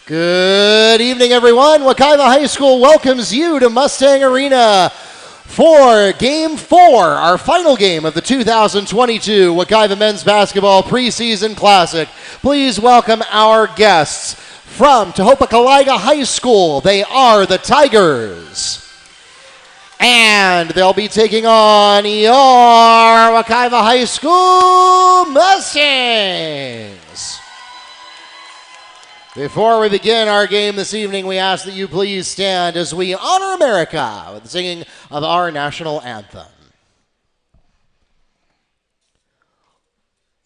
Good evening, everyone. Wekiva High School welcomes you to Mustang Arena for Game 4, our final game of the 2022 Wekiva Men's Basketball Preseason Classic. Please welcome our guests from Tohopekaliga High School. They are the Tigers. And they'll be taking on your Wekiva High School Mustangs. Before we begin our game this evening, we ask that you please stand as we honor America with the singing of our national anthem.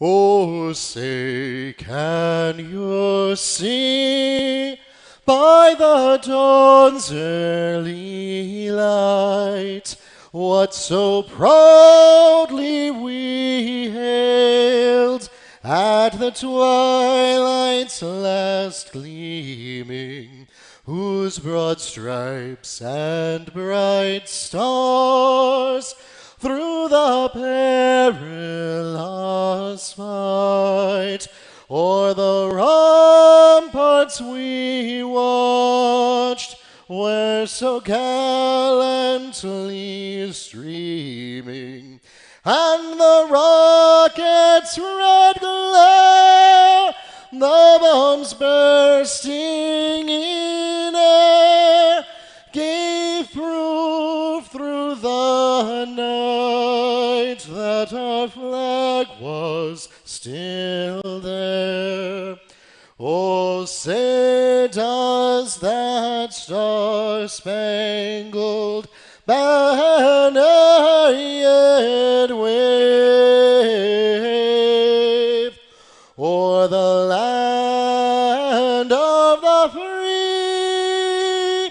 Oh, say, can you see by the dawn's early light what so proudly we hailed at the twilight's last gleaming, whose broad stripes and bright stars through the perilous fight o'er the ramparts we watched, were so gallantly streaming, and the rocket's red glare, the bombs bursting in air, gave proof through the night that our flag was still there. Oh, say does that star-spangled banner yet wave o'er the land of the free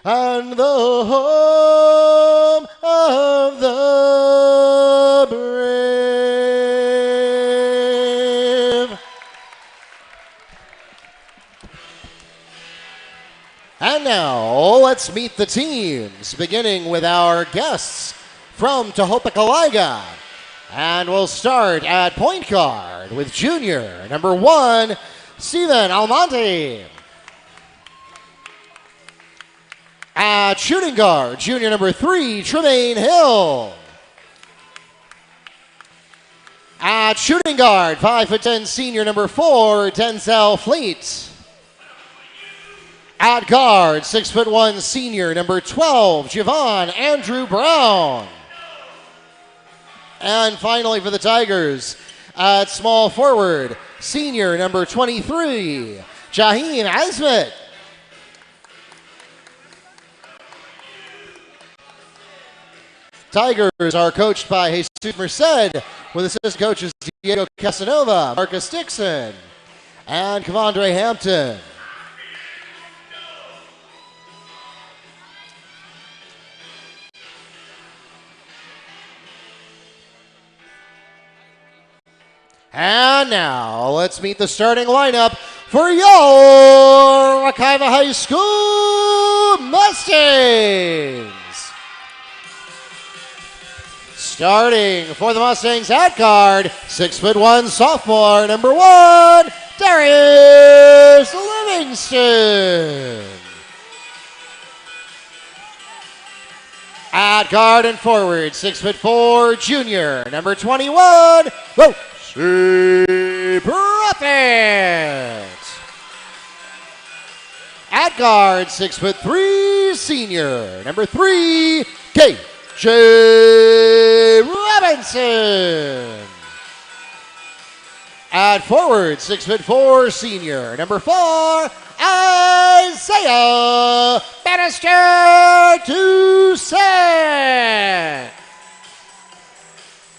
and the home of the brave? And now, let's meet the teams, beginning with our guests from Tohopekaliga. And we'll start at point guard with junior number 1, Steven Almonte. At shooting guard, junior number 3, Tremaine Hill. At shooting guard, 5'10", senior number 4, Denzel Fleet. At guard, 6'1", senior number 12, Javon Andrew Brown. And finally for the Tigers, at small forward, senior number 23, Jaheem Azmet. Tigers are coached by Jesus Merced, with assistant coaches Diego Casanova, Marcus Dixon, and Kevondre Hampton. And now, let's meet the starting lineup for your Wekiva High School Mustangs. Starting for the Mustangs at guard, 6'1", sophomore, number 1, Darius Livingston. At guard and forward, 6'4", junior, number 21, Prophet. At guard, 6'3", senior, number 3, K.J. Robinson. At forward, 6'4", senior, number 4, Isaiah Bannister Toussaint.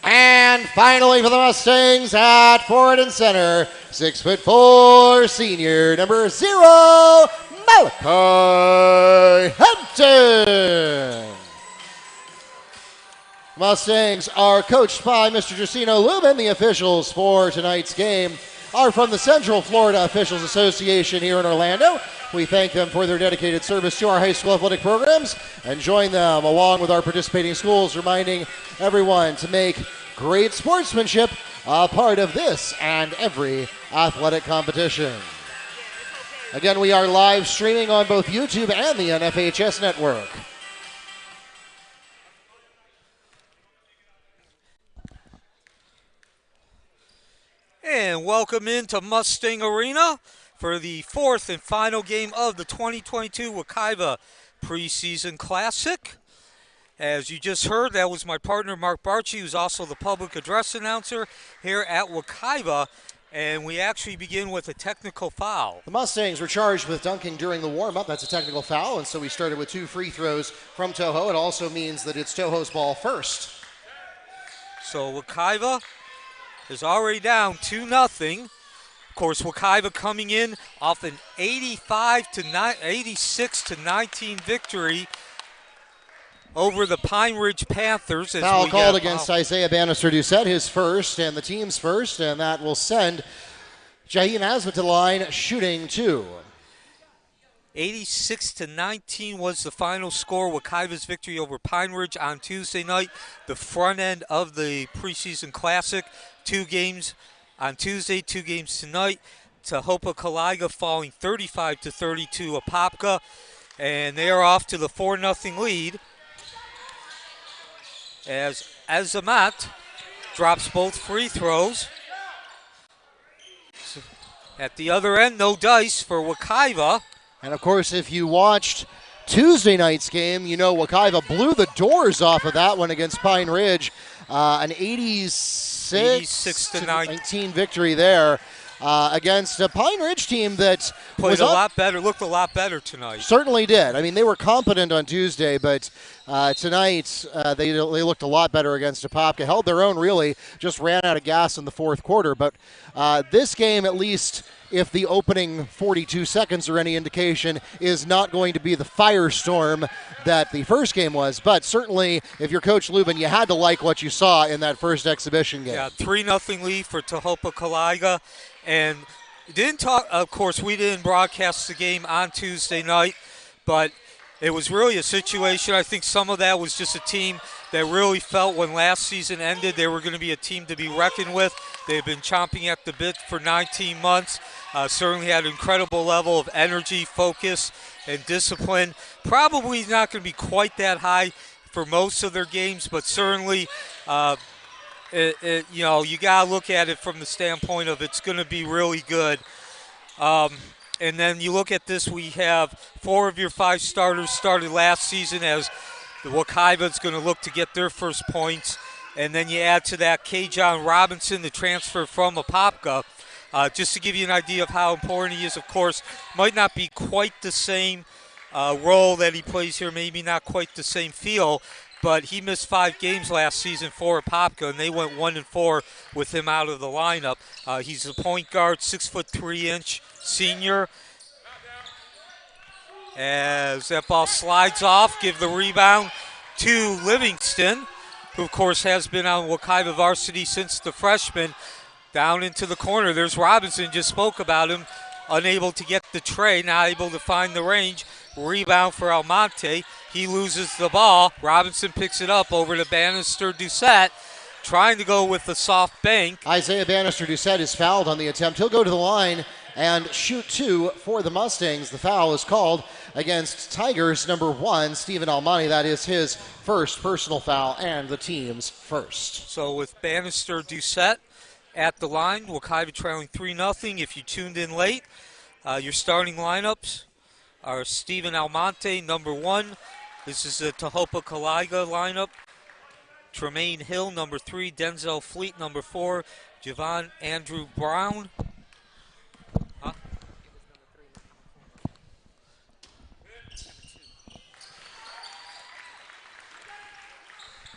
And finally for the Mustangs at forward and center, 6'4", senior, number 0, Malachi Hampton. Mustangs are coached by Mr. Justino Lubin. The officials for tonight's game are from the Central Florida Officials Association here in Orlando. We thank them for their dedicated service to our high school athletic programs and join them along with our participating schools, reminding everyone to make great sportsmanship a part of this and every athletic competition. Again, we are live streaming on both YouTube and the NFHS network. And welcome into Mustang Arena for the fourth and final game of the 2022 Wekiva Preseason Classic. As you just heard, that was my partner Mark Barchi, who's also the public address announcer here at Wekiva. And we actually begin with a technical foul. The Mustangs were charged with dunking during the warm-up. That's a technical foul, and so we started with 2 free throws from Toho. It also means that it's Toho's ball first. So Wekiva is already down 2-0. Of course, Wekiva coming in off an 86-19 victory over the Pine Ridge Panthers. Foul called against Isaiah Bannister-Doucette, his first and the team's first, and that will send Jaheim Asmat to the line, shooting 2. 86-19 was the final score. Wekiva's victory over Pine Ridge on Tuesday night, the front end of the Preseason Classic. 2 games on Tuesday, 2 games tonight. Tohopekaliga falling 35-32 Apopka, and they are off to the 4-0 lead as Azamat drops both free throws. So at the other end, no dice for Wekiva. And of course, if you watched Tuesday night's game, you know Wekiva blew the doors off of that one against Pine Ridge. An 86-19 victory there against a Pine Ridge team that played a lot better, looked a lot better tonight. Certainly did. I mean, they were competent on Tuesday, but tonight they looked a lot better against Apopka. Held their own, really, just ran out of gas in the fourth quarter. But this game, at least, if the opening 42 seconds are any indication, is not going to be the firestorm that the first game was. But certainly, if you're Coach Lubin, you had to like what you saw in that first exhibition game. Yeah, 3-0 lead for Tohopekaliga. And of course, we didn't broadcast the game on Tuesday night, but it was really a situation. I think some of that was just a team that really felt when last season ended they were going to be a team to be reckoned with. They've been chomping at the bit for 19 months. Certainly had an incredible level of energy, focus, and discipline. Probably not going to be quite that high for most of their games, but certainly, you got to look at it from the standpoint of it's going to be really good. And then you look at this, we have 4 of your 5 starters started last season as the Wekiva is going to look to get their first points. And then you add to that K. John Robinson, the transfer from Apopka. Just to give you an idea of how important he is, of course, might not be quite the same role that he plays here, maybe not quite the same feel, but he missed 5 games last season for Apopka, and they went 1-4 with him out of the lineup. He's a point guard, 6'3" senior. As that ball slides off, give the rebound to Livingston, who of course has been on Wekiva varsity since the freshman. Down into the corner, there's Robinson, just spoke about him, unable to get the tray, not able to find the range. Rebound for Almonte. He loses the ball. Robinson picks it up over to Bannister-Doucette, trying to go with the soft bank. Isaiah Bannister-Doucette is fouled on the attempt. He'll go to the line and shoot 2 for the Mustangs. The foul is called against Tigers number 1, Stephen Almonte. That is his first personal foul and the team's first. So with Bannister-Doucette at the line, Wekiva trailing 3-0. If you tuned in late, your starting lineups are Stephen Almonte, number 1. This is the Tohopekaliga lineup. Tremaine Hill, number 3. Denzel Fleet, number 4. Javon Andrew Brown.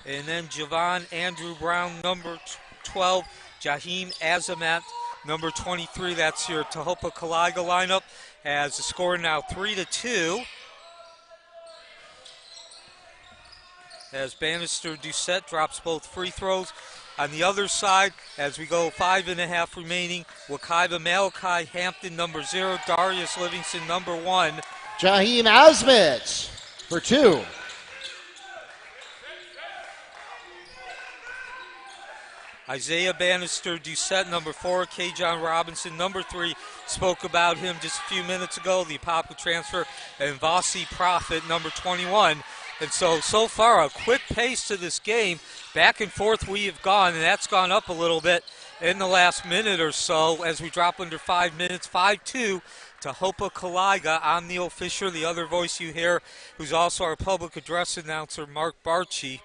And then Javon Andrew Brown, number 12. Jaheim Azamat, number 23. That's your Tohopekaliga lineup. As the score now 3-2. As Bannister-Doucette drops both free throws. On the other side, as we go 5.5 remaining, Wekiva Malachi Hampton, number 0. Darius Livingston, number 1. Jaheim Azamat for 2. Isaiah Bannister Doucette, number 4, K. John Robinson, number 3, spoke about him just a few minutes ago, the Apopka transfer, and Vasi Prophet, number 21. And so far, a quick pace to this game. Back and forth we have gone, and that's gone up a little bit in the last minute or so as we drop under 5 minutes. 5-2 Tohopekaliga. I'm Neil Fisher, the other voice you hear, who's also our public address announcer, Mark Barchi.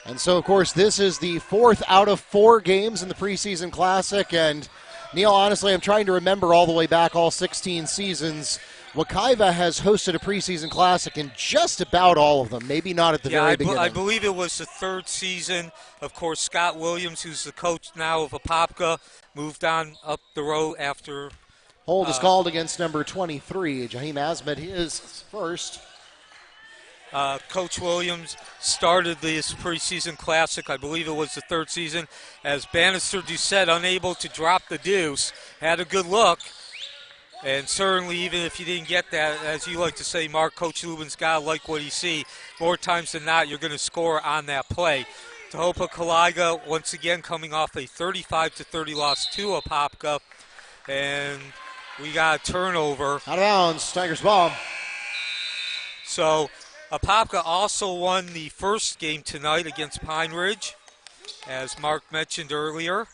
And so, of course, this is the 4th out of 4 games in the Preseason Classic. And, Neil, honestly, I'm trying to remember all the way back all 16 seasons. Wekiva has hosted a Preseason Classic in just about all of them, maybe not at the very beginning. I believe it was the 3rd season. Of course, Scott Williams, who's the coach now of Apopka, moved on up the road after. Hold is called against number 23. Jaheim Asmed, his first. Coach Williams started this Preseason Classic, I believe it was the 3rd season, as Bannister Doucette, unable to drop the deuce, had a good look. And certainly, even if you didn't get that, as you like to say, Mark, Coach Lubin's got to like what he see. More times than not, you're going to score on that play. Tohopekaliga, once again, coming off a 35-30 loss to Apopka. And we got a turnover. Out of bounds, Tigers ball. So Apopka also won the first game tonight against Pine Ridge, as Mark mentioned earlier.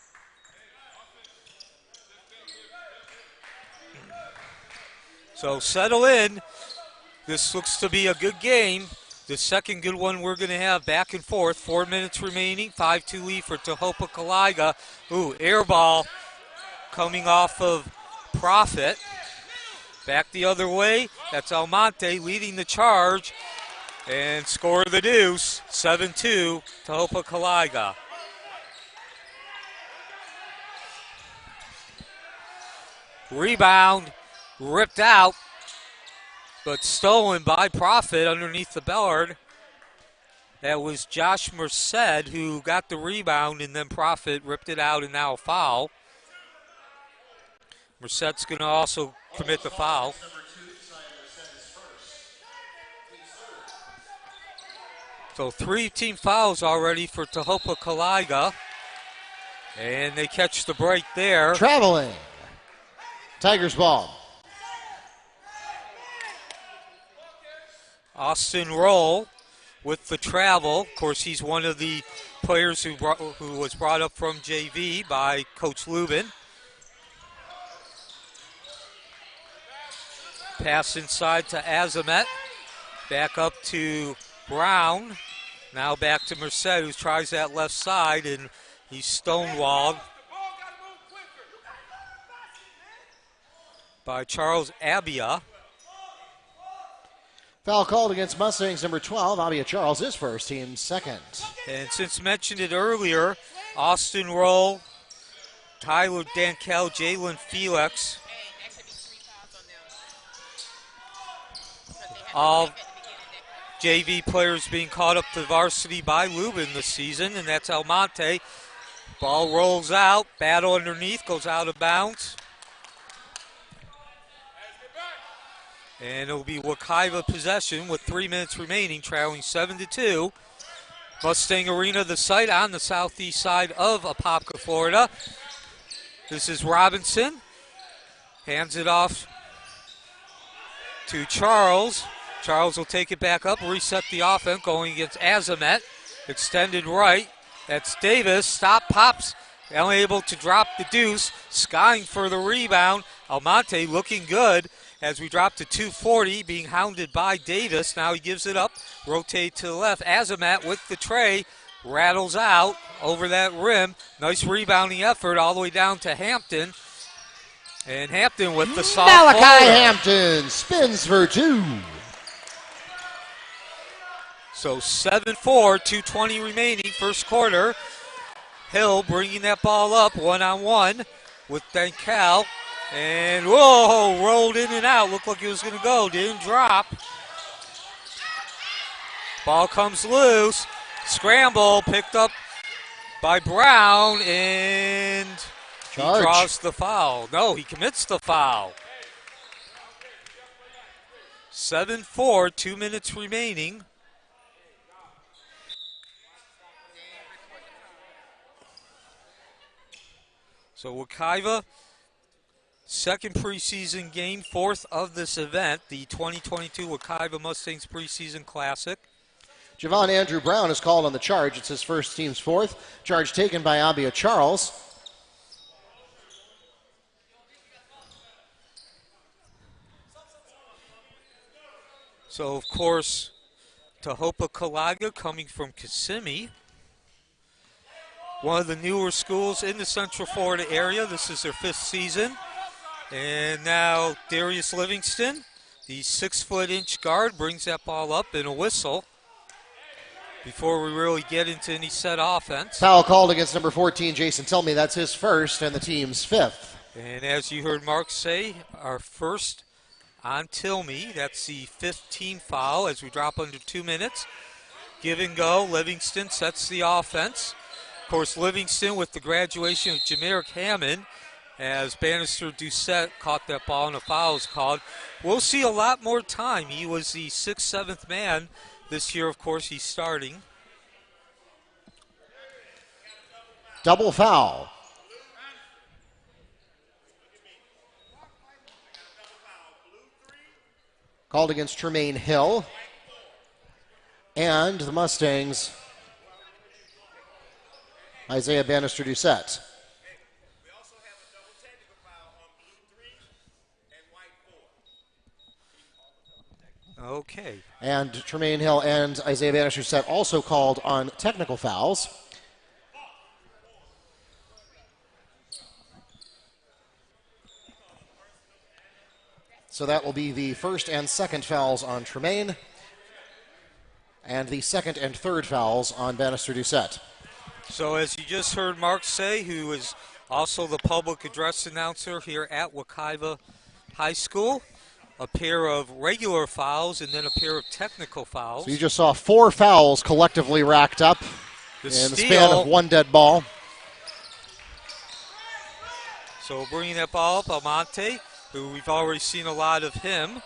So settle in. This looks to be a good game. The second good one we're going to have back and forth. 4 minutes remaining. 5-2 lead for Tohopekaliga. Ooh, air ball coming off of Prophet. Back the other way. That's Almonte leading the charge. And score the deuce. 7-2 Tohopekaliga. Rebound. Ripped out, but stolen by Prophet underneath the board. That was Josh Merced who got the rebound, and then Prophet ripped it out, and now a foul. Merced's going to also commit the foul. So 3 team fouls already for Tohopekaliga, and they catch the break there. Traveling. Tigers ball. Austin Roll with the travel. Of course, he's one of the players who was brought up from JV by Coach Lubin. Pass inside to Azamet. Back up to Brown. Now back to Merced, who tries that left side, and he's stonewalled by Charles Abia. Foul called against Mustangs number 12, Abia Charles, his first, team's second. And since mentioned it earlier, Austin Roll, Tyler Dankel, Jalen Felix, all JV players being caught up to varsity by Lubin this season, and that's Almonte. Ball rolls out, battle underneath, goes out of bounds. And it'll be Wekiva possession with 3 minutes remaining, trailing 7-2. Mustang Arena, the site on the southeast side of Apopka, Florida. This is Robinson. Hands it off to Charles. Charles will take it back up, reset the offense, going against Azamet. Extended right. That's Davis. Stop, pops. Unable to drop the deuce. Skying for the rebound. Almonte looking good as we drop to 240, being hounded by Davis. Now he gives it up. Rotate to the left. Azamat with the tray. Rattles out over that rim. Nice rebounding effort all the way down to Hampton. And Hampton with the soft Malachi folder. Hampton spins for 2. So 7-4, 2:20 remaining, first quarter. Hill bringing that ball up one-on-one with Dankel. And, whoa, rolled in and out. Looked like it was going to go. Didn't drop. Ball comes loose. Scramble, picked up by Brown, and he draws the foul. No, he commits the foul. 7-4, 2 minutes remaining. So Wekiva, second preseason game, fourth of this event, the 2022 Wekiva Mustangs Preseason Classic. Javon Andrew Brown is called on the charge. It's his first, team's fourth. Charge taken by Abia Charles. So, of course, Tohopekaliga coming from Kissimmee, one of the newer schools in the Central Florida area. This is their fifth season. And now Darius Livingston, the 6-foot-inch guard, brings that ball up in a whistle before we really get into any set offense. Foul called against number 14, Jason Tilmy. That's his first and the team's fifth. And as you heard Mark say, our first on Tilmy. That's the fifth team foul as we drop under 2 minutes. Give and go. Livingston sets the offense. Of course, Livingston with the graduation of Jameric Hammond, as Bannister Doucette caught that ball and a foul was called. We'll see a lot more time. He was the 6th, 7th man. This year, of course, he's starting. Double foul. Called against Tremaine Hill. And the Mustangs, Isaiah Bannister Doucette. Okay. And Tremaine Hill and Isaiah Bannister Doucette also called on technical fouls. So that will be the first and second fouls on Tremaine, and the second and third fouls on Bannister Doucette. So as you just heard Mark say, who is also the public address announcer here at Wekiva High School, a pair of regular fouls and then a pair of technical fouls. So you just saw 4 fouls collectively racked up in the span of one dead ball. So bringing that ball up, Almonte, who we've already seen a lot of him.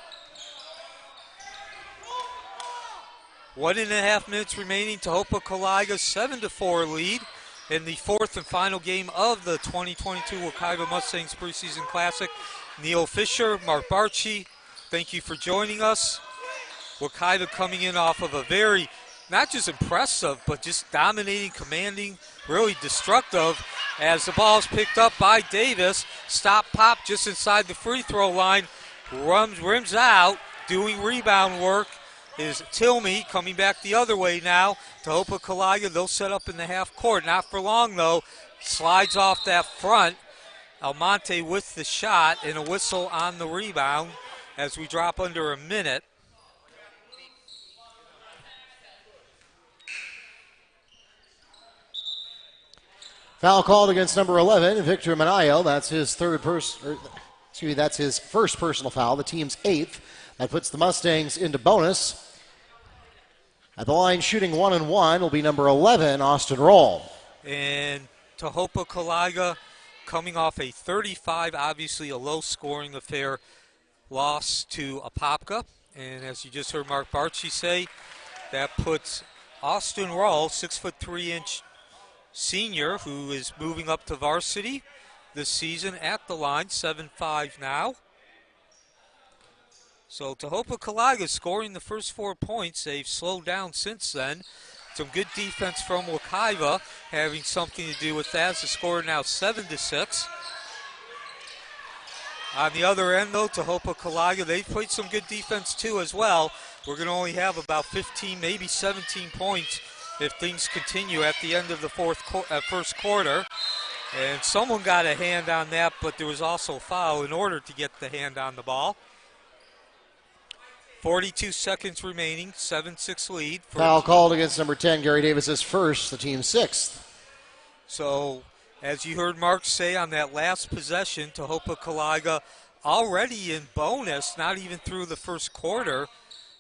1.5 minutes remaining. Tohopekaliga 7-4 lead in the fourth and final game of the 2022 Wekiva Mustangs Preseason Classic. Neil Fisher, Mark Barchi, thank you for joining us. Wekiva coming in off of a very, not just impressive, but just dominating, commanding, really destructive, as the ball is picked up by Davis. Stop pop just inside the free throw line. Rims out, doing rebound work is Tilmy, coming back the other way now. Tohopekaliga, they'll set up in the half court. Not for long, though. Slides off that front. Almonte with the shot and a whistle on the rebound as we drop under a minute. Foul called against number 11, Victor Manayo. That's his that's his first personal foul, the team's 8th. That puts the Mustangs into bonus. At the line shooting 1 and 1 will be number 11, Austin Roll. And Tohopekaliga coming off a 35, obviously a low-scoring affair, loss to Apopka. And as you just heard Mark Barchi say, that puts Austin Roll, 6'3" senior, who is moving up to varsity this season, at the line, 7'5" now. So Tohopekaliga scoring the first 4 points. They've slowed down since then. Some good defense from Wekiva having something to do with that. The score now 7-6. On the other end, though, Tohopekaliga, they've played some good defense too as well. We're going to only have about 15, maybe 17 points if things continue at the end of the first quarter. And someone got a hand on that, but there was also a foul in order to get the hand on the ball. 42 seconds remaining, 7-6 lead. Foul called against number 10, Gary Davis's first, the team's 6th. So, as you heard Mark say on that last possession, Tohopekaliga already in bonus, not even through the first quarter.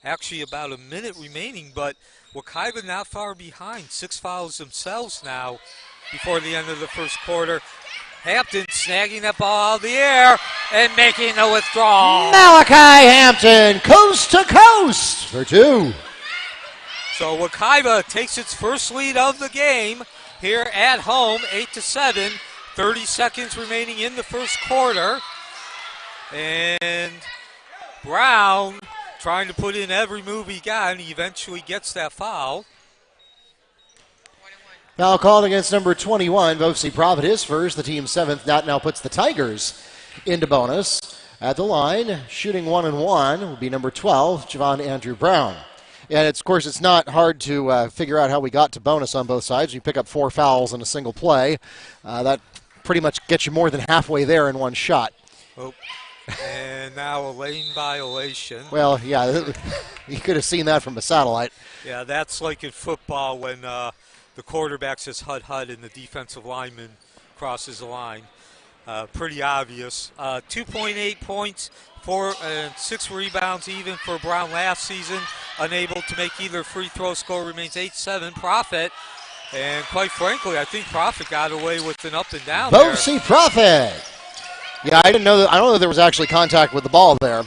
Actually about a minute remaining, but Wekiva not far behind. 6 fouls themselves now before the end of the first quarter. Hampton snagging that ball out of the air and making the withdrawal. Malachi Hampton, coast to coast for 2. So Wekiva takes its first lead of the game here at home, 8-7. 30 seconds remaining in the first quarter. And Brown trying to put in every move he got, and he eventually gets that foul. Foul called against number 21, Vosi Profit, his first, the team's seventh. That now puts the Tigers into bonus. At the line, shooting 1 and 1 will be number 12, Javon Andrew Brown. And of course, it's not hard to figure out how we got to bonus on both sides. You pick up 4 fouls in a single play. That pretty much gets you more than halfway there in one shot. Oh. And now a lane violation. Well, yeah, you could have seen that from a satellite. Yeah, that's like in football when the quarterback says HUD and the defensive lineman crosses the line. Pretty obvious. 2.8 points, 4 and 6 rebounds even for Brown last season. Unable to make either free throw. Score remains 8-7. Profit. And quite frankly, I think Profit got away with an up and down there. Vosi Profit. Yeah, I don't know that there was actually contact with the ball there.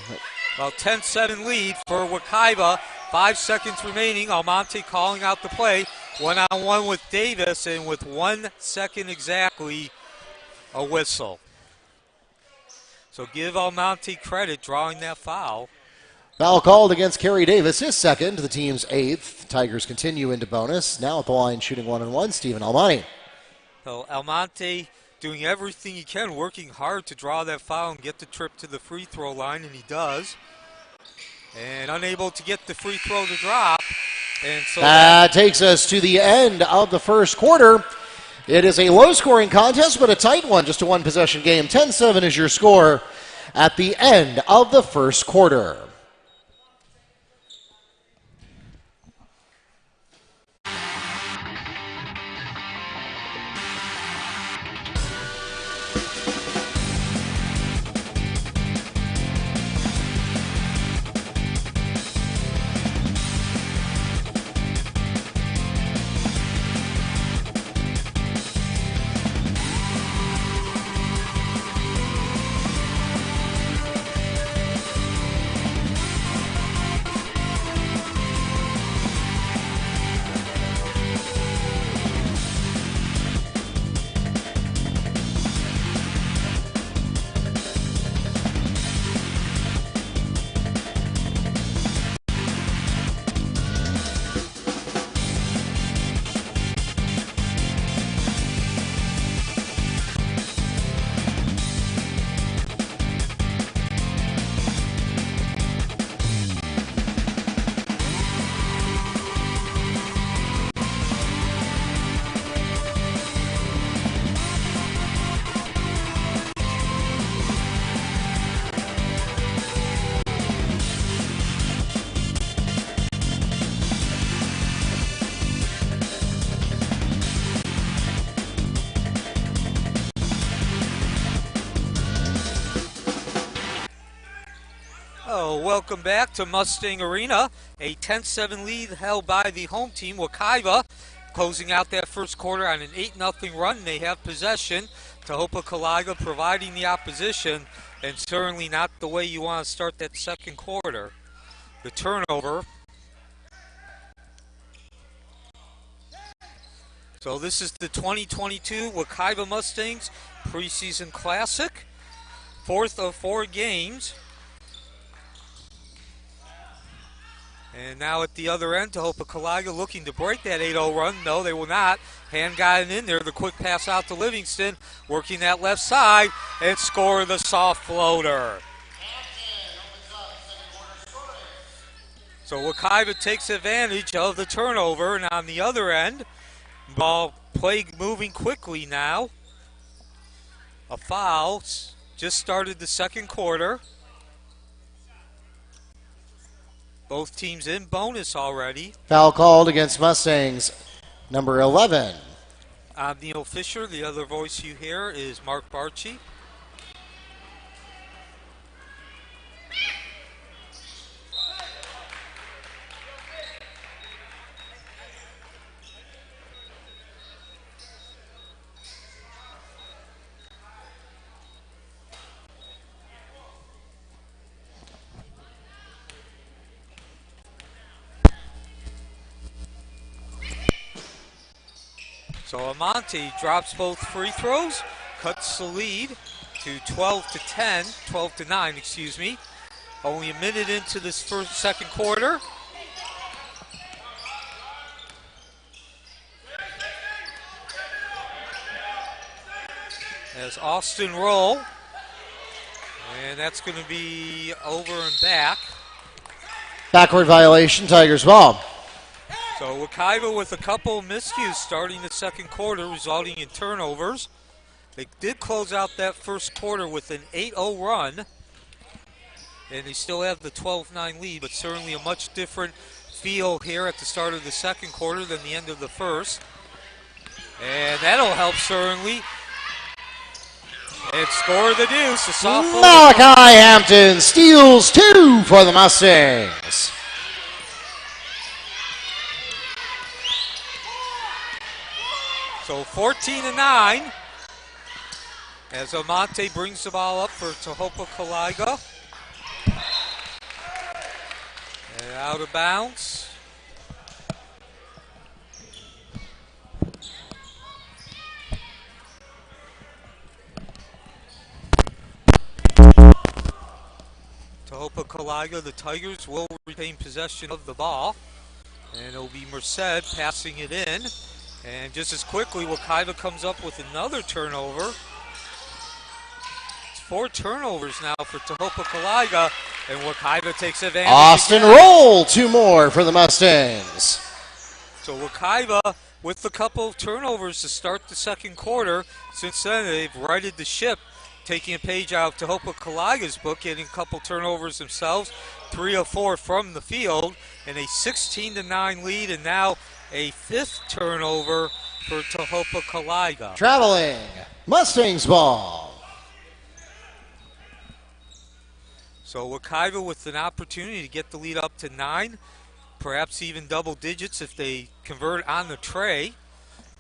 Well, 10-7 lead for Wekiva. 5 seconds remaining. Almonte calling out the play. 1-on-1 with Davis, and with 1 second exactly, a whistle. So give Almonte credit drawing that foul. Foul called against Kerry Davis, his second, the team's 8th. Tigers continue into bonus. Now at the line shooting 1 and 1, Stephen Almonte. So Almonte doing everything he can, working hard to draw that foul and get the trip to the free throw line, and he does. And unable to get the free throw to drop. And so that takes us to the end of the first quarter. It is a low-scoring contest, but a tight one, just a one-possession game. 10-7 is your score at the end of the first quarter. Welcome back to Mustang Arena. A 10-7 lead held by the home team, Wekiva, closing out that first quarter on an 8-0 run. They have possession. Tohopekaliga providing the opposition, and certainly not the way you want to start that second quarter. The turnover. So this is the 2022 Wekiva Mustangs Preseason Classic. 4th of 4 games. And now at the other end, Tohopekaliga looking to break that 8-0 run. No, they will not. Hand got it in there. The quick pass out to Livingston, working that left side, and score the soft floater. So Wekiva takes advantage of the turnover, and on the other end, ball play moving quickly now. A foul. Just started the second quarter. Both teams in bonus already. Foul called against Mustangs, number 11. I'm Neil Fisher. The other voice you hear is Mark Barchi. So Almonte drops both free throws, cuts the lead to 12 to 9, excuse me. Only a minute into this second quarter. As Austin roll. And that's going to be over and back. Backward violation, Tigers ball. So Wekiva with a couple of miscues starting the second quarter, resulting in turnovers. They did close out that first quarter with an 8-0 run. And they still have the 12-9 lead, but certainly a much different feel here at the start of the second quarter than the end of the first. And that'll help certainly. And score the deuce. The sophomore Malachi Hampton steals 2 for the Mustangs. So 14 to 9. As Almonte brings the ball up for Tohopekaliga. And out of bounds. Tohopekaliga, the Tigers will retain possession of the ball. And it'll be Merced passing it in. And just as quickly, Wekiva comes up with another turnover. It's 4 turnovers now for Tohopekaliga, and Wekiva takes advantage. Austin again. roll, 2 more for the Mustangs. So Wekiva with a couple of turnovers to start the second quarter. Since then, they've righted the ship, taking a page out of Tohopekaliga's book, getting a couple turnovers themselves, 3 of 4 from the field, and a 16-9 lead, and now a 5th turnover for Tohopekaliga. Traveling Mustangs ball. So Wekiva with an opportunity to get the lead up to 9, perhaps even double digits if they convert on the tray.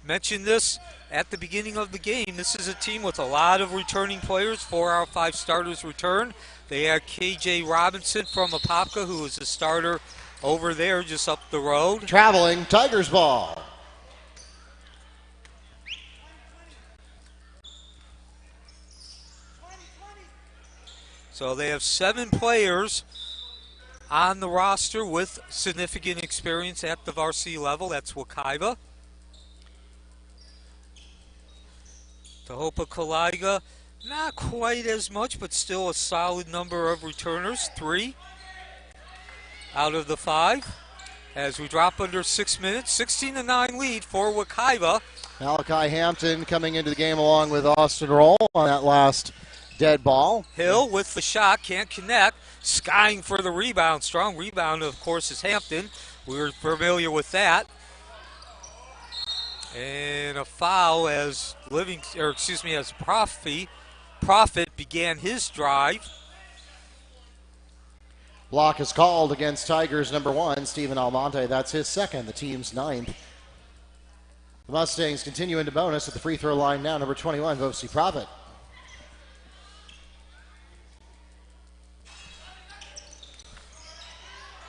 Mentioned this at the beginning of the game. This is a team with a lot of returning players. 4 out of 5 starters return. They had KJ Robinson from Apopka, who is a starter over there just up the road. Traveling Tigers ball. So they have 7 players on the roster with significant experience at the varsity level. That's Wekiva. Tohopekaliga, not quite as much, but still a solid number of returners. 3 out of the 5. As we drop under 6 minutes, 16-9 lead for Wekiva. Malachi Hampton coming into the game along with Austin Roll on that last dead ball. Hill with the shot, can't connect. Skying for the rebound. Strong rebound, of course, is Hampton. We're familiar with that. And a foul as Profit began his drive. Block is called against Tigers number 1, Stephen Almonte. That's his 2nd, the team's 9th. The Mustangs continue into bonus at the free throw line now, number 21, Vosi Profit.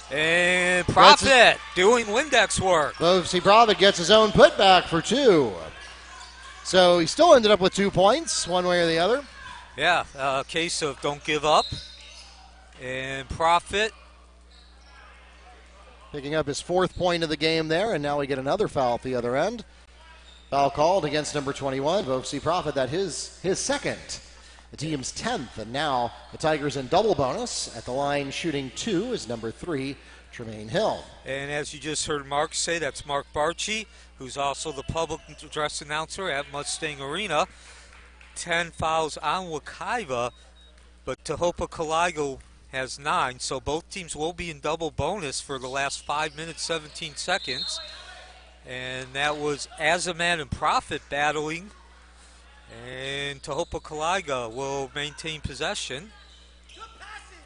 And Profit doing Windex work. Vosi Profit gets his own putback for 2. So he still ended up with 2 points, one way or the other. Yeah, a case of don't give up. And Profit picking up his 4th point of the game there, and now we get another foul at the other end. Foul called against number 21, Vosi Profit. That his 2nd, the team's 10th, and now the Tigers in double bonus. At the line shooting 2 is number 3, Tremaine Hill. And as you just heard Mark say, that's Mark Barchi, who's also the public address announcer at Mustang Arena. 10 fouls on Wekiva, but Tohopekaliga has 9, so both teams will be in double bonus for the last 5 minutes, 17 seconds. And that was Azamat and Profit battling. And Tohopekaliga will maintain possession.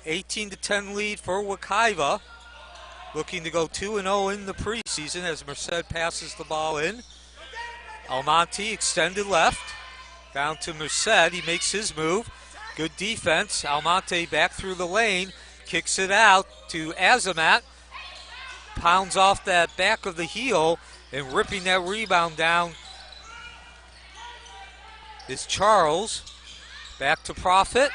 18-10 lead for Wekiva. Looking to go 2-0 in the preseason as Merced passes the ball in. Almonte extended left. Down to Merced. He makes his move. Good defense. Almonte back through the lane. Kicks it out to Azamat. Pounds off that back of the heel and ripping that rebound down is Charles. Back to Profit.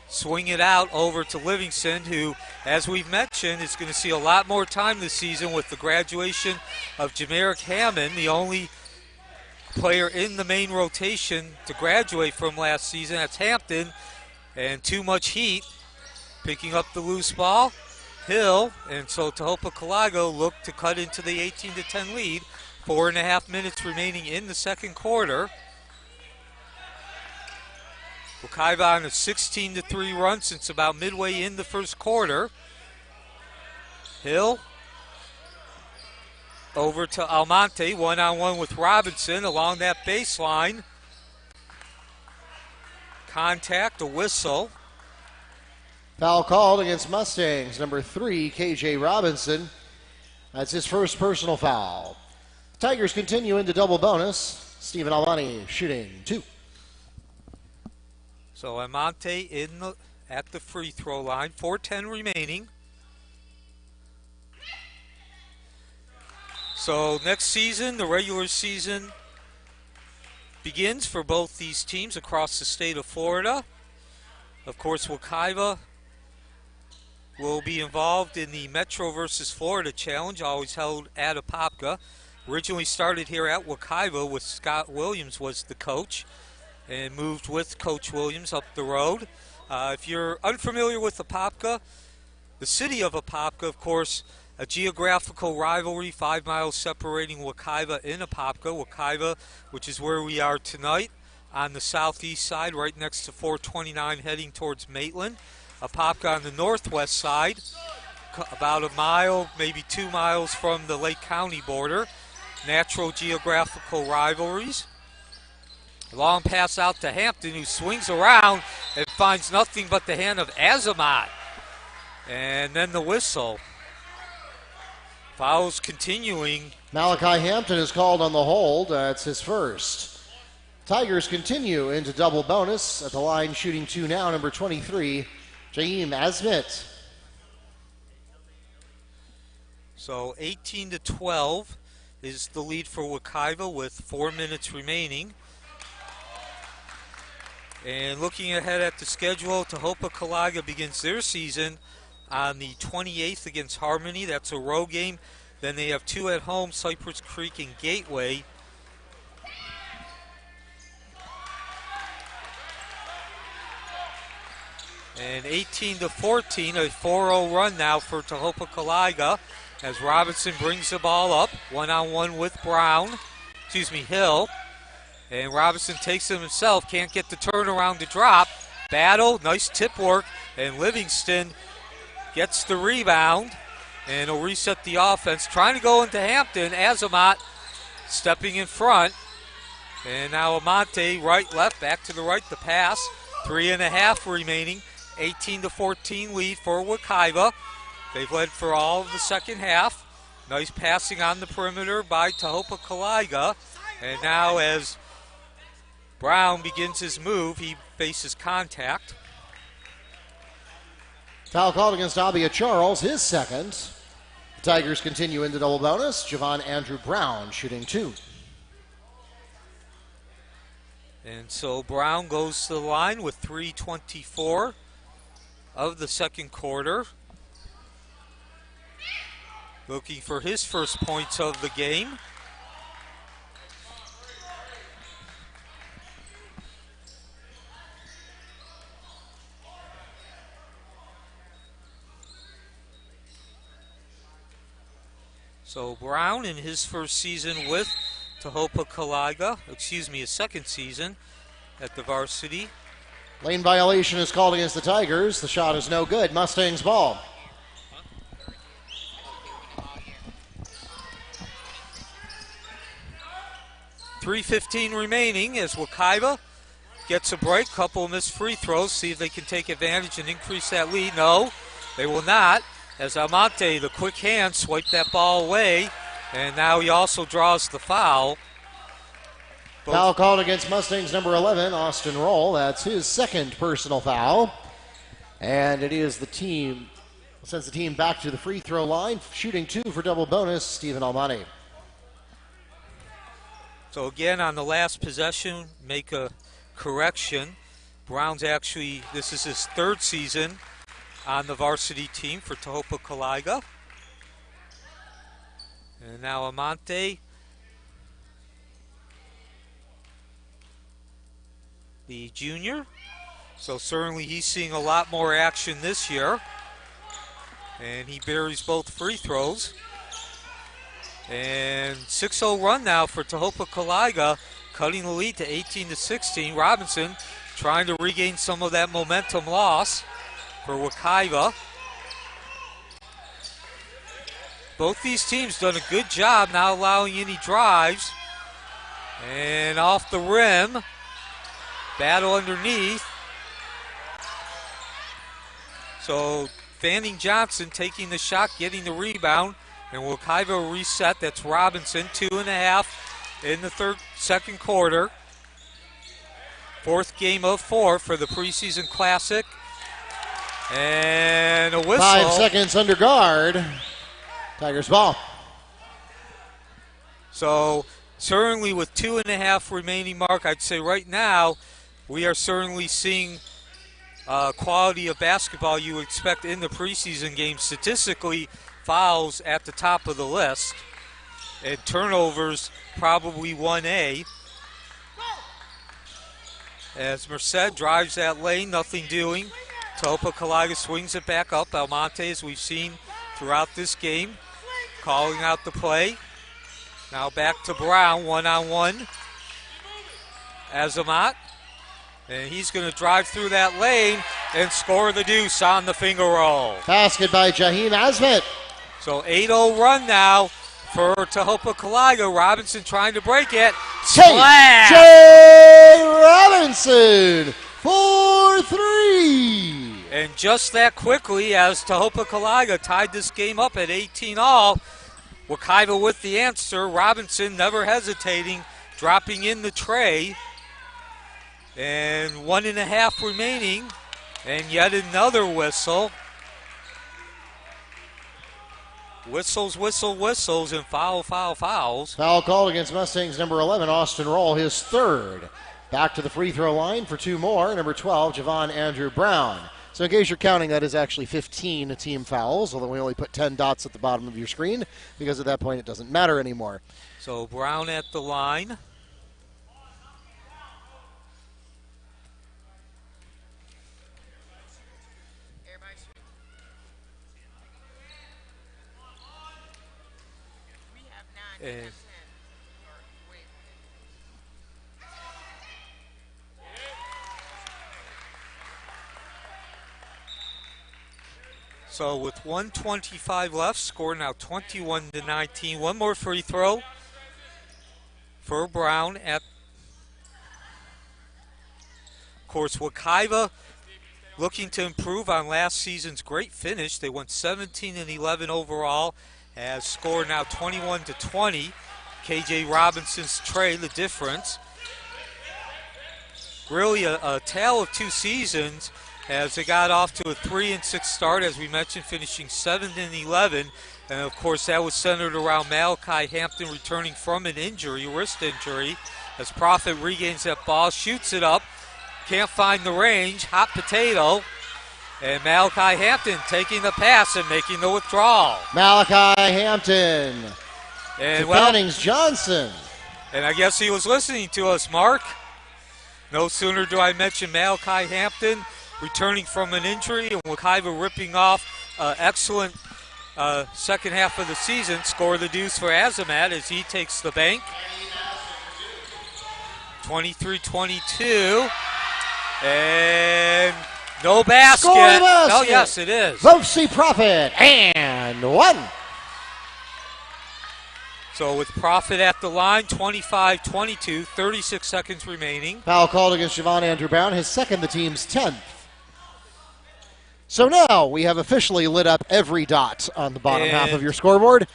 Swing it out over to Livingston, who, as we've mentioned, is going to see a lot more time this season with the graduation of Jamerick Hammond, the only player in the main rotation to graduate from last season. That's Hampton, and too much heat. Picking up the loose ball, Hill, and so Tohopekaliga look to cut into the 18-10 lead. 4.5 minutes remaining in the second quarter. Wekiva on a 16-3 run since about midway in the first quarter. Hill over to Almonte, one-on-one with Robinson along that baseline. Contact, a whistle. Foul called against Mustangs, number 3, KJ Robinson. That's his first personal foul. Tigers continue into double bonus. Stephen Almonte shooting 2. So Almonte at the free throw line, 4:10 remaining. So next season, the regular season begins for both these teams across the state of Florida. Of course, Wekiva will be involved in the Metro versus Florida Challenge, always held at Apopka. Originally started here at Wekiva with Scott Williams was the coach, and moved with Coach Williams up the road. If you're unfamiliar with Apopka, the city of Apopka, of course, a geographical rivalry, 5 miles separating Wekiva and Apopka. Wekiva, which is where we are tonight, on the southeast side, right next to 429 heading towards Maitland. Apopka on the northwest side, about a mile, maybe 2 miles from the Lake County border. Natural geographical rivalries. Long pass out to Hampton, who swings around and finds nothing but the hand of Azamat. And then the whistle. Fouls continuing. Malachi Hampton is called on the hold. That's his first. Tigers continue into double bonus. At the line shooting 2 now, number 23, Jaheim Asmit. So 18-12 is the lead for Wekiva with 4 minutes remaining. And looking ahead at the schedule, Tohopekaliga begins their season on the 28th against Harmony. That's a road game. Then they have 2 at home, Cypress Creek and Gateway. And 18-14, a 4-0 run now for Tohopekaliga as Robinson brings the ball up, one-on-one with Hill. And Robinson takes him himself, can't get the turnaround to drop. Battle, nice tip work, and Livingston gets the rebound, and he'll reset the offense. Trying to go into Hampton, Azamat stepping in front. And now Almonte, right, left, back to the right, the pass. 3.5 remaining, 18-14 lead for Wekiva. They've led for all of the second half. Nice passing on the perimeter by Tohopekaliga. And now as Brown begins his move, he faces contact. Foul called against Abia Charles, his second. The Tigers continue into double bonus. Javon Andrew Brown shooting 2. And so Brown goes to the line with 3:24 of the second quarter. Looking for his first points of the game. So Brown in his first season with Tohopekaliga, his second season at the varsity. Lane violation is called against the Tigers. The shot is no good. Mustangs ball. .3:15 remaining as Wekiva gets a break. Couple of missed free throws. See if they can take advantage and increase that lead. No, they will not. As Almonte, the quick hand, swiped that ball away. And now he also draws the foul. Foul called against Mustangs number 11, Austin Roll. That's his second personal foul. And it is the team, sends the team back to the free throw line. Shooting 2 for double bonus, Stephen Almonte. So again, on the last possession, make a correction. Brown's actually, this is his third season on the varsity team for Tohopekaliga. And now Amante, the junior. So certainly he's seeing a lot more action this year. And he buries both free throws. And 6-0 run now for Tohopekaliga, cutting the lead to 18-16. Robinson trying to regain some of that momentum loss for Wekiva. Both these teams done a good job not allowing any drives. And off the rim, battle underneath. So Fanning Johnson taking the shot, getting the rebound. And Wekiva reset. That's Robinson, 2.5 in the second quarter. Fourth game of 4 for the preseason classic. And a whistle. 5 seconds under guard. Tigers ball. So certainly with 2.5 remaining mark, I'd say right now we are certainly seeing quality of basketball you would expect in the preseason game. Statistically, fouls at the top of the list, and turnovers probably 1A. As Merced drives that lane, nothing doing. Tohopekaliga swings it back up. Almonte, as we've seen throughout this game, calling out the play. Now back to Brown, one-on-one. Azamat, and he's going to drive through that lane and score the deuce on the finger roll. Basket by Jaheim Azmat. So 8-0 run now for Tohopekaliga. Robinson trying to break it. Jay Robinson for 3. And just that quickly, as Tohopekaliga tied this game up at 18-all, Wekiva with the answer. Robinson never hesitating, dropping in the tray. And 1.5 remaining, and yet another whistle. Whistles, and fouls. Foul called against Mustangs number 11, Austin Roll, his third. Back to the free throw line for 2 more. Number 12, Javon Andrew Brown. So in case you're counting, that is actually 15 team fouls, although we only put 10 dots at the bottom of your screen because at that point it doesn't matter anymore. So Brown at the line. And so with 1:25 left, score now 21-19. One more free throw for Brown. Of course, Wekiva looking to improve on last season's great finish. They went 17-11 overall. Has scored now 21-20. KJ Robinson's tray, the difference. Really a tale of 2 seasons as they got off to a 3-6 start, as we mentioned, finishing 7-11. And of course, that was centered around Malachi Hampton returning from an injury, wrist injury. As Prophet regains that ball, shoots it up, can't find the range, hot potato. And Malachi Hampton taking the pass and making the withdrawal. Malachi Hampton. And Fannings Johnson. And I guess he was listening to us, Mark. No sooner do I mention Malachi Hampton returning from an injury and Wekiva ripping off excellent second half of the season. Score the deuce for Azamat as he takes the bank. 23-22. And no basket. Score the basket. Oh, yes, it is. Vosi Prophet and 1. So with Prophet at the line, 25-22, 36 seconds remaining. Foul called against Javon Andrew Brown, his second, the team's 10th. So now we have officially lit up every dot on the bottom half of your scoreboard.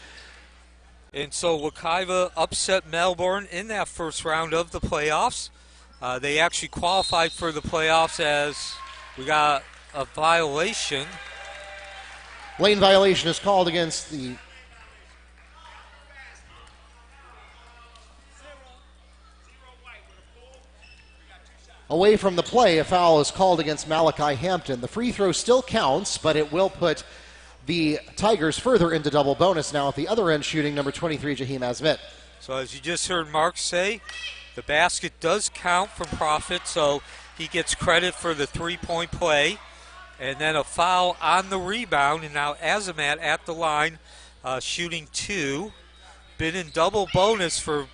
And so Wekiva upset Melbourne in that first round of the playoffs. They actually qualified for the playoffs as we got a violation. Lane violation is called against the away from the play, a foul is called against Malachi Hampton. The free throw still counts, but it will put the Tigers further into double bonus now at the other end, shooting number 23, Jaheim Asmit. So as you just heard Mark say, the basket does count for Profit, so he gets credit for the three-point play. And then a foul on the rebound, and now Azamat at the line, shooting 2. Been in double bonus for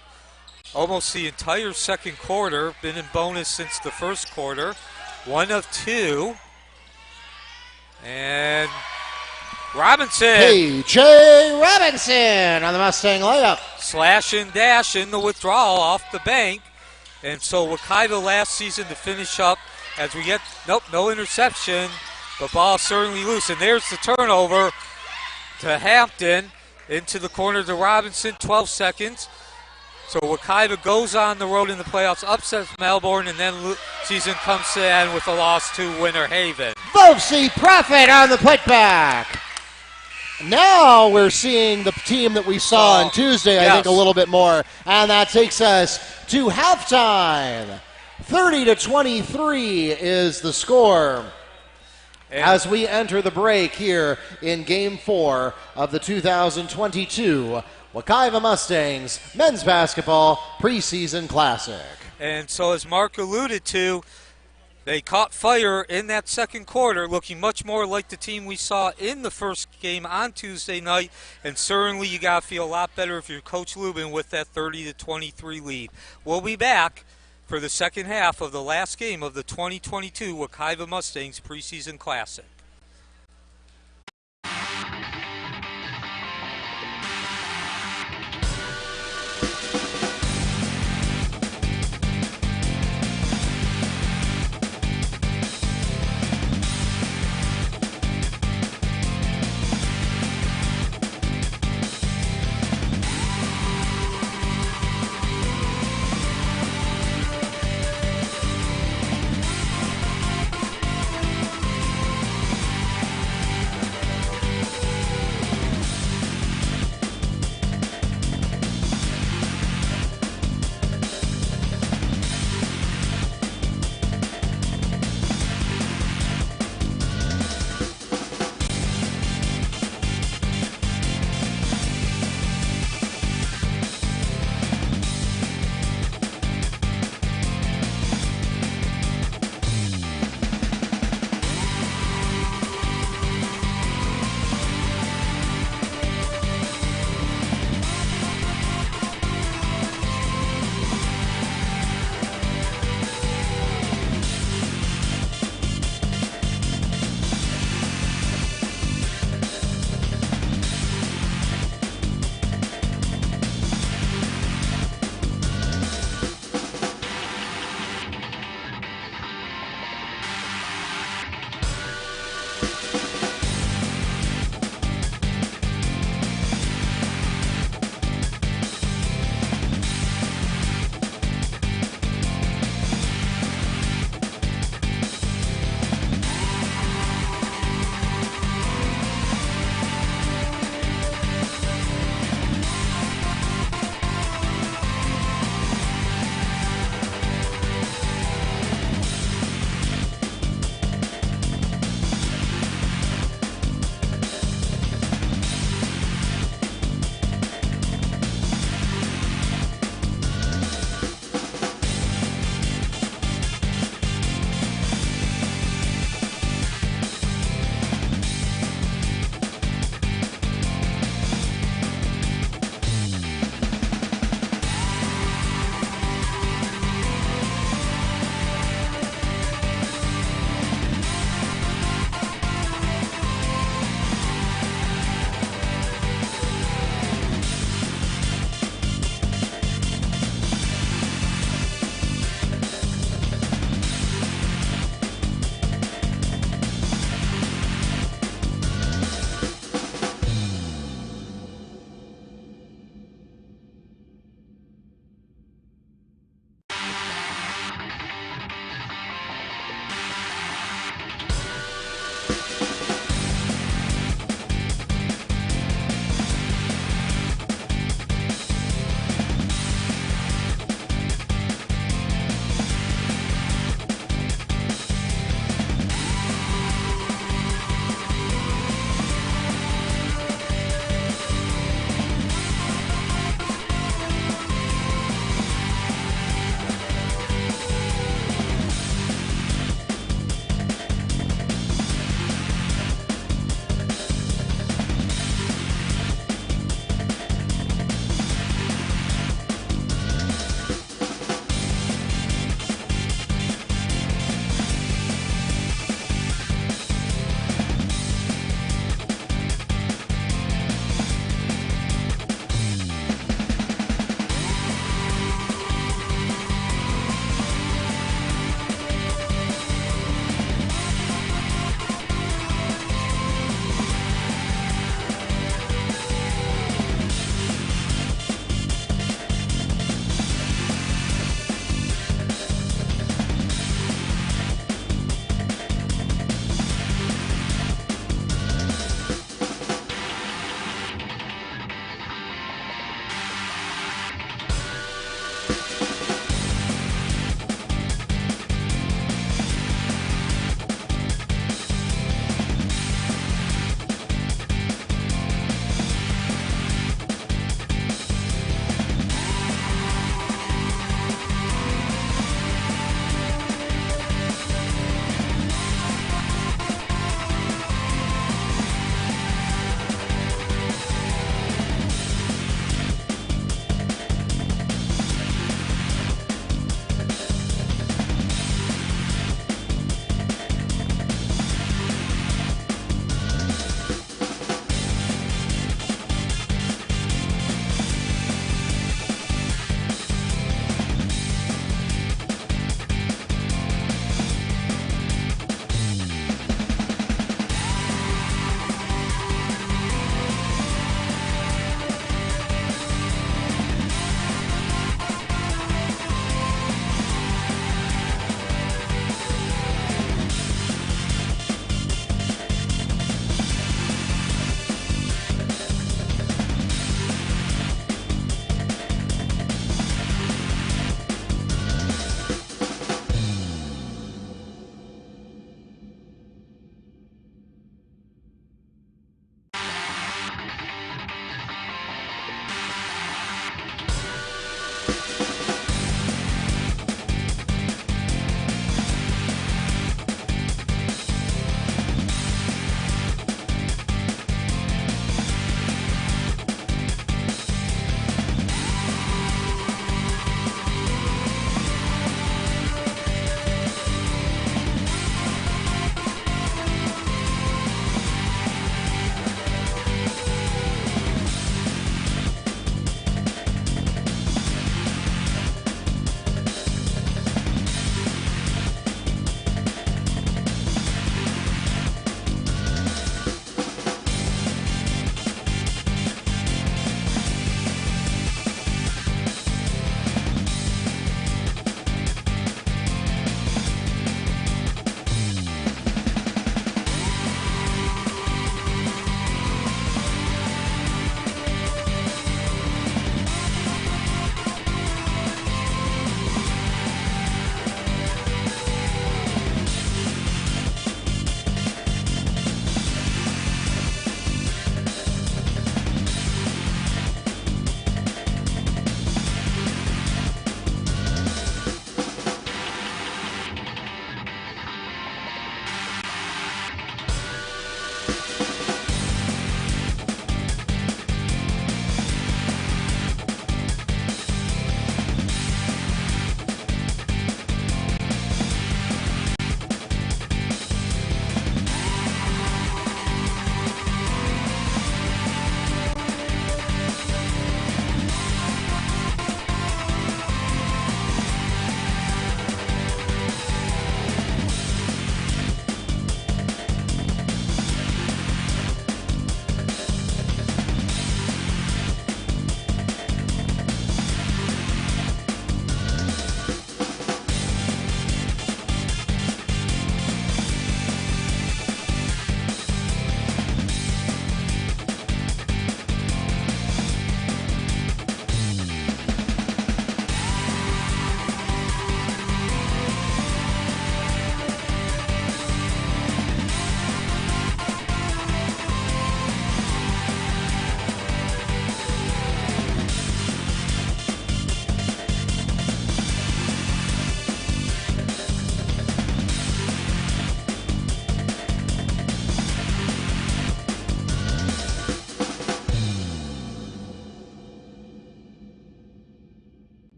almost the entire second quarter. Been in bonus since the first quarter. 1 of 2. And Robinson. P.J. Robinson on the Mustang layup. Slash and dash in the withdrawal off the bank. And so Wekiva last season to finish up as we get, no interception, but ball certainly loose. And there's the turnover to Hampton into the corner to Robinson, 12 seconds. So Wekiva goes on the road in the playoffs, upsets Melbourne, and then season comes to end with a loss to Winter Haven. Vovsi Profit on the putback. Now we're seeing the team that we saw on Tuesday, I think, a little bit more. And that takes us to halftime. 30-23 is the score as we enter the break here in Game 4 of the 2022 Wekiva Mustangs Men's Basketball Preseason Classic. And so as Mark alluded to, they caught fire in that second quarter, looking much more like the team we saw in the first game on Tuesday night. And certainly you got to feel a lot better if you're Coach Lubin with that 30-23 lead. We'll be back for the second half of the last game of the 2022 Wekiva Mustangs Preseason Classic.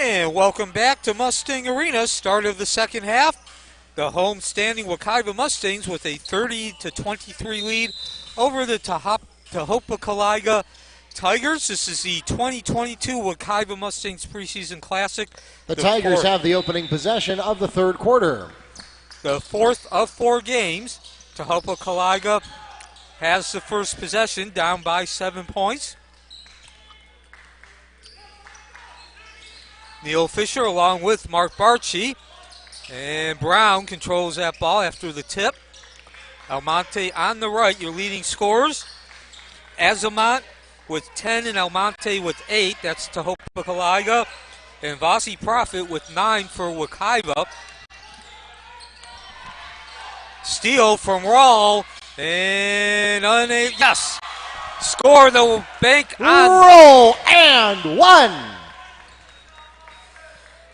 And welcome back to Mustang Arena, start of the second half. The home-standing Wekiva Mustangs with a 30-23 lead over the Tohopekaliga Tigers. This is the 2022 Wekiva Mustangs Preseason Classic. The Tigers have the opening possession of the third quarter. The fourth of 4 games. Tohopekaliga has the first possession, down by 7 points. Neil Fisher along with Mark Barchi. And Brown controls that ball after the tip. Almonte on the right, your leading scorers. Azamont with 10 and Almonte with 8. That's Tohopekaliga. And Vasi Prophet with 9 for Wekiva. Steal from Rawl. And yes! Score the bank on. Roll and one.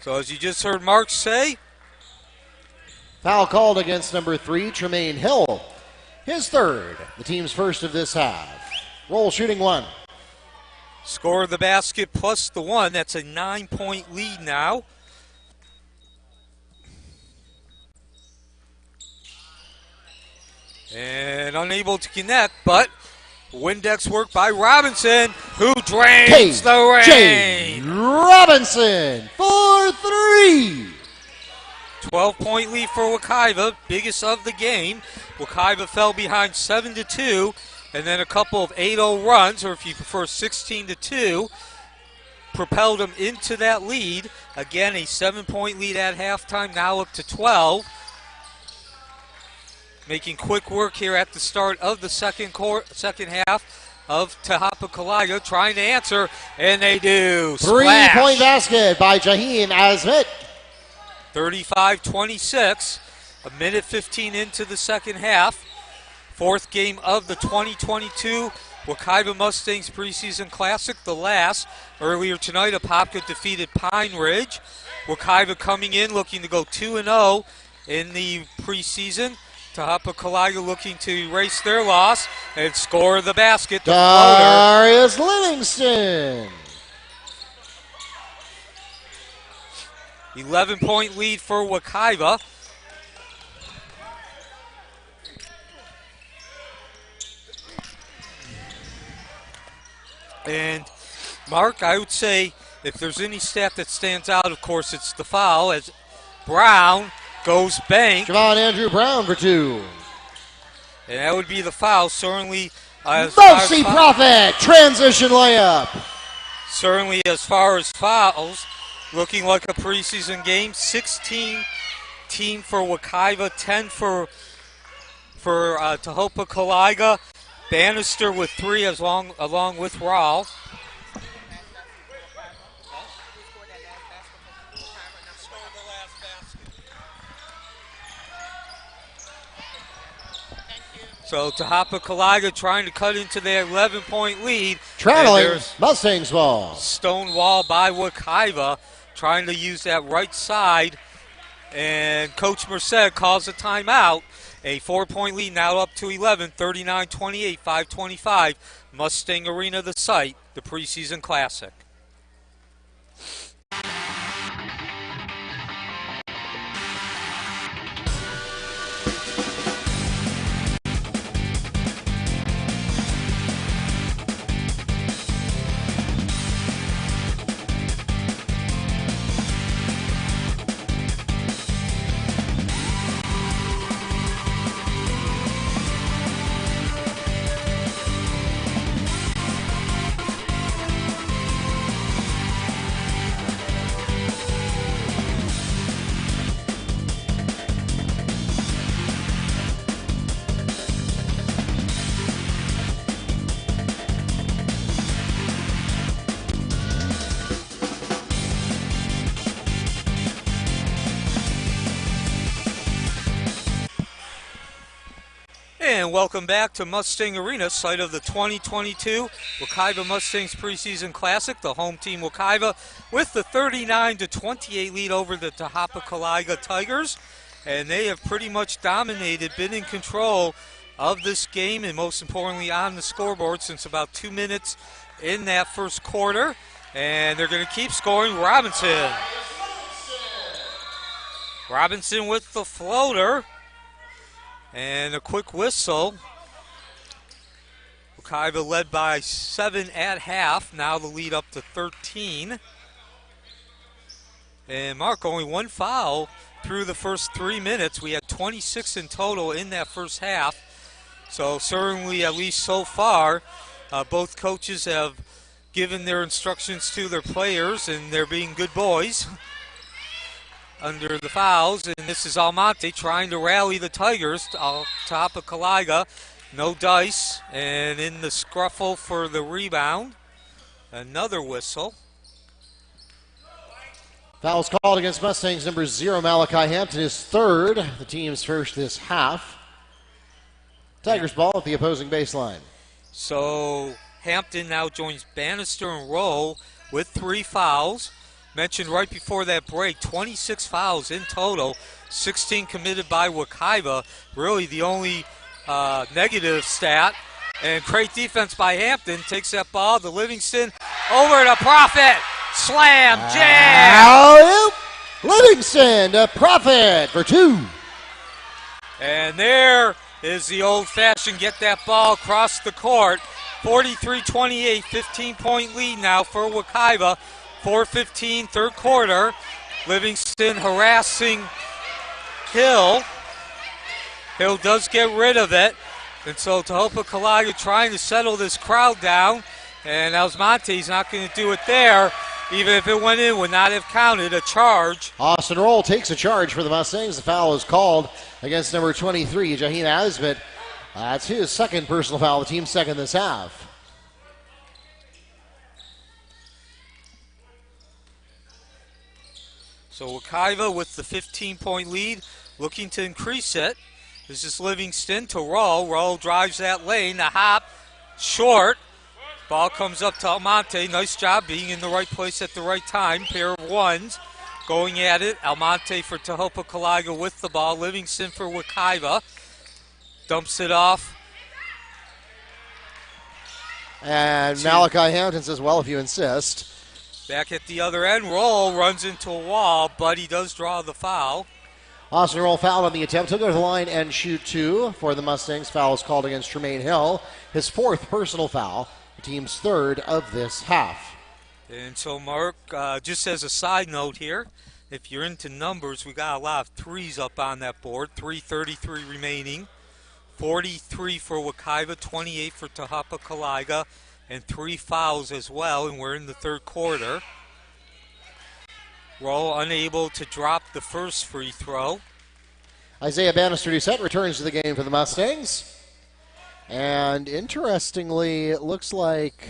So as you just heard Mark say, foul called against number 3, Tremaine Hill. His third, the team's first of this half. Roll shooting one. Score of the basket plus the 1. That's a 9-point lead now. And unable to connect, but Windex work by Robinson, who drains the rain. Robinson for 3. 12-point lead for Wekiva, biggest of the game. Wekiva fell behind 7-2, and then a couple of 8-0 runs, or if you prefer 16-2, propelled them into that lead. Again, a 7-point lead at halftime, now up to 12. Making quick work here at the start of the second half of Tohopekaliga, trying to answer, and they do. 3-point basket by Jaheem Azmit. 35-26, a minute 15 into the second half. Fourth game of the 2022 Wekiva Mustangs Preseason Classic, the last. Earlier tonight, Apopka defeated Pine Ridge. Wekiva coming in looking to go 2-0 in the preseason. Tohopekaliga looking to erase their loss and score the basket. Darius Livingston. 11-point lead for Wekiva. And Mark, I would say if there's any stat that stands out, of course, it's the foul as Brown goes bank. Javon Andrew Brown for 2. And that would be the foul, certainly. Vasi Prophet, transition layup. Certainly as far as fouls, looking like a preseason game. 16 team for Wekiva, 10 for Tohopekaliga. Bannister with 3 along with Rawl. So Tohopekaliga trying to cut into their 11-point lead. Traveling Mustangs ball. Stonewall by Wekiva, trying to use that right side. And Coach Merced calls a timeout. A 4-point lead now up to 11, 39-28, 5:25. Mustang Arena, the site, the preseason classic. And welcome back to Mustang Arena, site of the 2022 Wekiva Mustangs Preseason Classic. The home team Wekiva with the 39-28 lead over the Tohopekaliga Tigers. And they have pretty much dominated, been in control of this game, and most importantly on the scoreboard since about 2 minutes in that first quarter. And they're going to keep scoring. Robinson with the floater. And a quick whistle. Wekiva led by 7 at half. Now the lead up to 13. And Mark, only one foul through the first 3 minutes. We had 26 in total in that first half. So certainly, at least so far, both coaches have given their instructions to their players, and they're being good boys under the fouls. And this is Almonte trying to rally the Tigers. Tohopekaliga, no dice, and in the scruffle for the rebound. Another whistle. Fouls called against Mustangs number 0, Malachi Hampton, his third, the team's first this half. Tigers ball at the opposing baseline. So Hampton now joins Bannister and Rowe with 3 fouls. Mentioned right before that break, 26 fouls in total, 16 committed by Wekiva. Really the only negative stat. And great defense by Hampton. Takes that ball to Livingston. Over to Profit. Slam, jam. Alley-oop. Livingston to Profit for 2. And there is the old-fashioned get that ball across the court. 43-28, 15-point lead now for Wekiva. 4:15, third quarter. Livingston harassing Hill. Hill does get rid of it. And so Tohopekaliga trying to settle this crowd down. And Almonte's not going to do it there. Even if it went in, would not have counted a charge. Austin Roll takes a charge for the Mustangs. The foul is called against number 23, Jaheen Asbit. That's his second personal foul, the team's second this half. So Wekiva with the 15-point lead, looking to increase it. This is Livingston to Roll. Roll drives that lane, the hop, short. Ball comes up to Almonte. Nice job being in the right place at the right time. Pair of ones going at it. Almonte for Tohopekaliga with the ball. Livingston for Wekiva. Dumps it off. And Malachi Hampton says, well, if you insist. Back at the other end, Roll runs into a wall, but he does draw the foul. Austin Roll fouled on the attempt. He'll go to the line and shoot 2 for the Mustangs. Foul is called against Tremaine Hill. His 4th personal foul. The team's 3rd of this half. And so, Mark, just as a side note here, if you're into numbers, we got a lot of 3s up on that board. 3:33 remaining. 43 for Wekiva, 28 for Tohopekaliga, and 3 fouls as well, and we're in the third quarter. Roll unable to drop the first free throw. Isaiah Bannister-Doucette returns to the game for the Mustangs. And interestingly, it looks like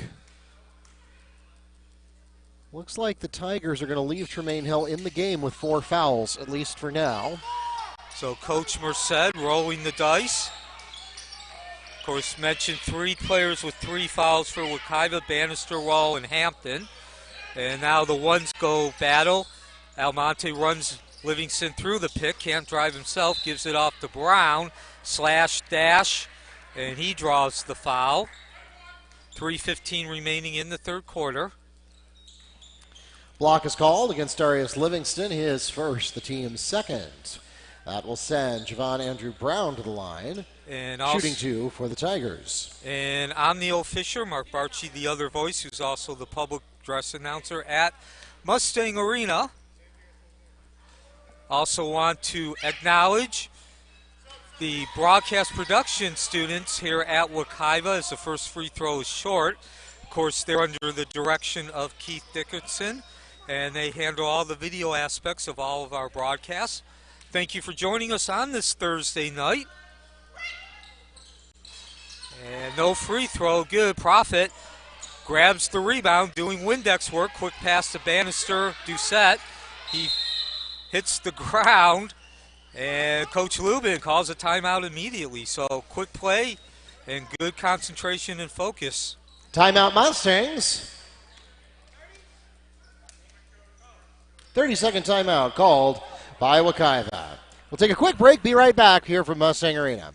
the Tigers are going to leave Tremaine Hill in the game with 4 fouls, at least for now. So Coach Merced rolling the dice. Of course, mentioned 3 players with 3 fouls for Wekiva, Bannister, Roll, and Hampton. And now the ones go battle. Almonte runs Livingston through the pick, can't drive himself, gives it off to Brown, slash, dash, and he draws the foul. 3:15 remaining in the third quarter. Block is called against Darius Livingston, his first, the team's second. That will send Javon Andrew Brown to the line, and also, shooting 2 for the Tigers. And I'm Neil Fisher, Mark Barchi, the other voice, who's also the public address announcer at Mustang Arena. Also want to acknowledge the broadcast production students here at Wekiva as the first free throw is short. Of course, they're under the direction of Keith Dickerson, and they handle all the video aspects of all of our broadcasts. Thank you for joining us on this Thursday night. And no free throw, good. Profit grabs the rebound, doing Windex work. Quick pass to Bannister, Doucette. He hits the ground, and Coach Lubin calls a timeout immediately. So quick play and good concentration and focus. Timeout Mustangs. 30-second timeout called by Wekiva. We'll take a quick break, be right back here from Mustang Arena.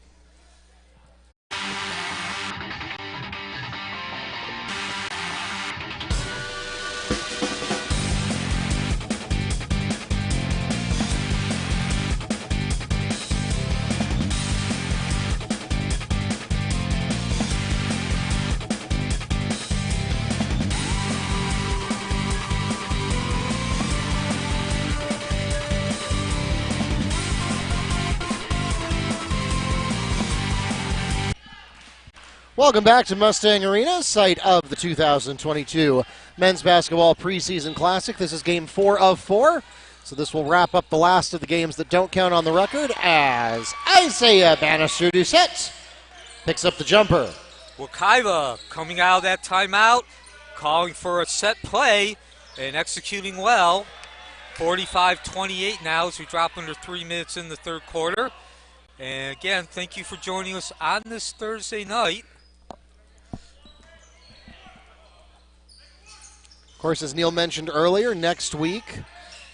Welcome back to Mustang Arena, site of the 2022 Men's Basketball Preseason Classic. This is game 4 of 4, so this will wrap up the last of the games that don't count on the record as Isaiah Bannister-Doucette picks up the jumper. Wekiva coming out of that timeout, calling for a set play and executing well. 45-28 now as we drop under 3 minutes in the third quarter. And again, thank you for joining us on this Thursday night. Of course, as Neil mentioned earlier, next week,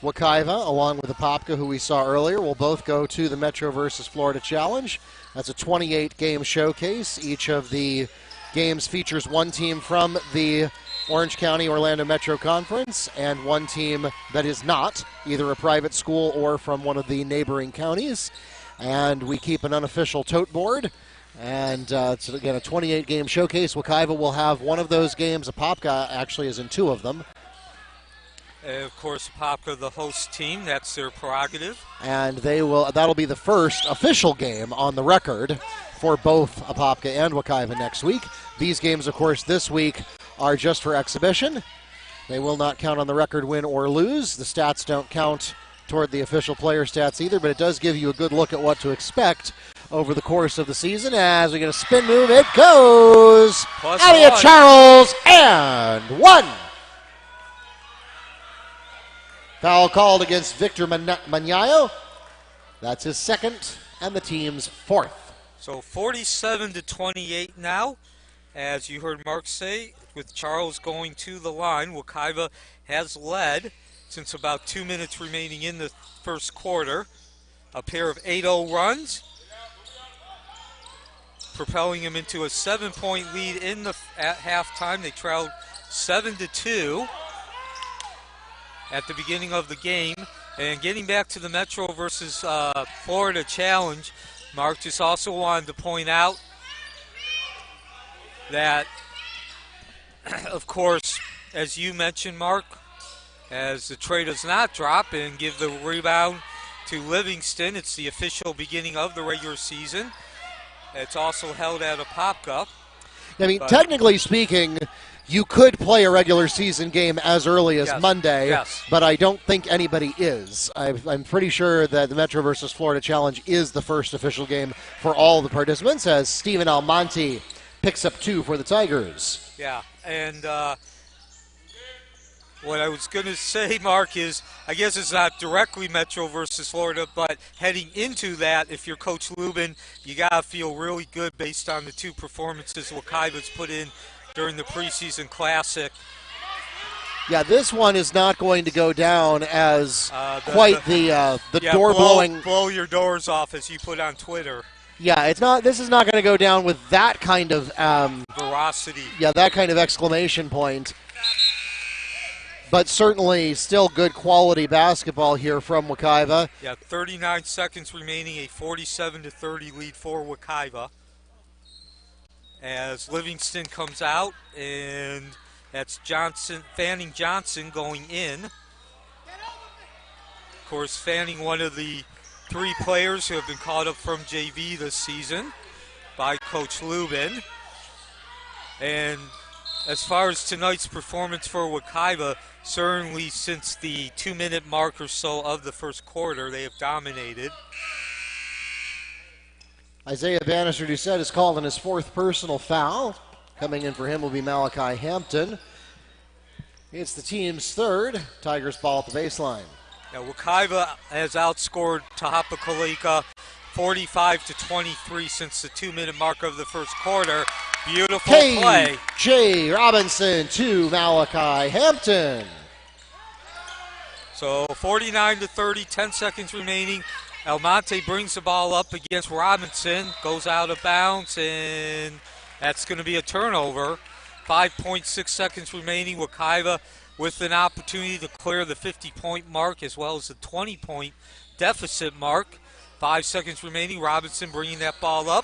Wekiva, along with Apopka, who we saw earlier, will both go to the Metro versus Florida Challenge. That's a 28-game showcase. Each of the games features one team from the Orange County Orlando Metro Conference and one team that is not, either a private school or from one of the neighboring counties. And we keep an unofficial tote board. And it's, again, a 28-game showcase. Wekiva will have one of those games. Apopka actually is in 2 of them. And of course, Apopka, the host team, that's their prerogative. And that'll be the first official game on the record for both Apopka and Wekiva next week. These games, of course, this week are just for exhibition. They will not count on the record win or lose. The stats don't count toward the official player stats either, but it does give you a good look at what to expect over the course of the season. As we get a spin move, it goes Elliot Charles, and 1. Foul called against Victor Manyayo. That's his second and the team's 4th. So 47-28 now, as you heard Mark say, with Charles going to the line. Wekiva has led since about 2 minutes remaining in the first quarter. A pair of 8-0 runs, propelling him into a 7-point lead at halftime. They trailed 7-2 at the beginning of the game. And getting back to the Metro versus Florida Challenge, Mark just also wanted to point out that, of course, as you mentioned, Mark, as the tray does not drop and give the rebound to Livingston, it's the official beginning of the regular season. It's also held at Apopka. I mean, technically speaking, you could play a regular season game as early as Monday, but I don't think anybody is. I'm pretty sure that the Metro versus Florida Challenge is the first official game for all the participants, as Steven Almonte picks up 2 for the Tigers. Yeah, and what I was going to say, Mark, is I guess it's not directly Metro versus Florida, but heading into that, if you're Coach Lubin, you got to feel really good based on the 2 performances Wekiva's put in during the Preseason Classic. Yeah, this one is not going to go down as the door-blowing. Blow your doors off, as you put on Twitter. Yeah, it's not. This is not going to go down with that kind of ferocity. Yeah, that kind of exclamation point. But certainly still good quality basketball here from Wekiva. Yeah, 39 seconds remaining, a 47-30 lead for Wekiva. As Livingston comes out, and that's Fanning Johnson going in. Of course, Fanning, one of the 3 players who have been called up from JV this season by Coach Lubin. And as far as tonight's performance for Wekiva, certainly since the 2-minute mark or so of the first quarter, they have dominated. Isaiah Bannister-Doucette is called on his 4th personal foul. Coming in for him will be Malachi Hampton. It's the team's 3rd. Tigers ball at the baseline. Now, Wekiva has outscored Tohopekaliga 45-23 since the 2-minute mark of the first quarter. Beautiful play. J. Robinson to Malachi Hampton. So 49-30, 10 seconds remaining. Almonte brings the ball up against Robinson, goes out of bounds, and that's going to be a turnover. 5.6 seconds remaining. Wekiva with an opportunity to clear the 50-point mark as well as the 20-point deficit mark. 5 seconds remaining. Robinson bringing that ball up.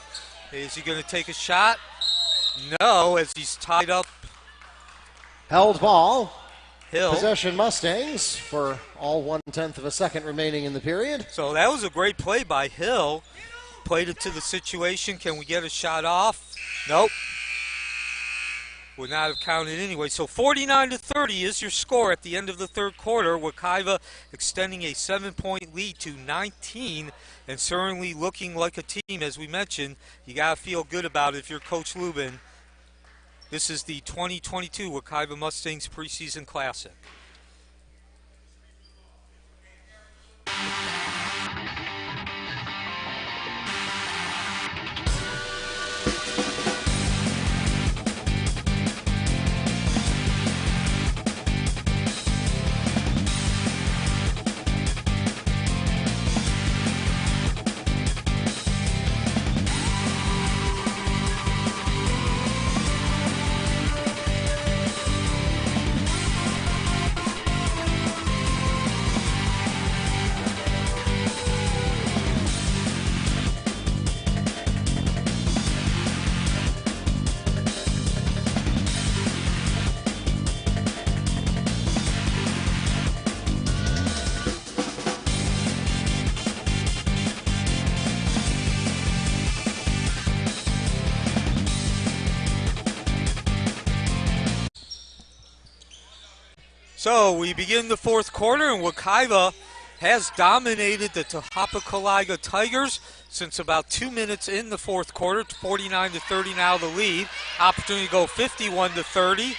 Is he going to take a shot? No, as he's tied up. Held ball. Hill. Possession Mustangs for all 1/10 of a second remaining in the period. So that was a great play by Hill. Played it to the situation. Can we get a shot off? Nope. would not have counted anyway. So 49-30 is your score at the end of the third quarter. Wekiva extending a 7-point lead to 19, and certainly looking like a team, as we mentioned. You got to feel good about it if you're Coach Lubin. This is the 2022 Wekiva Mustangs Preseason Classic. So we begin the fourth quarter, and Wekiva has dominated the Tohopekaliga Tigers since about 2 minutes in the fourth quarter. 49-30 now the lead. Opportunity to go 51-30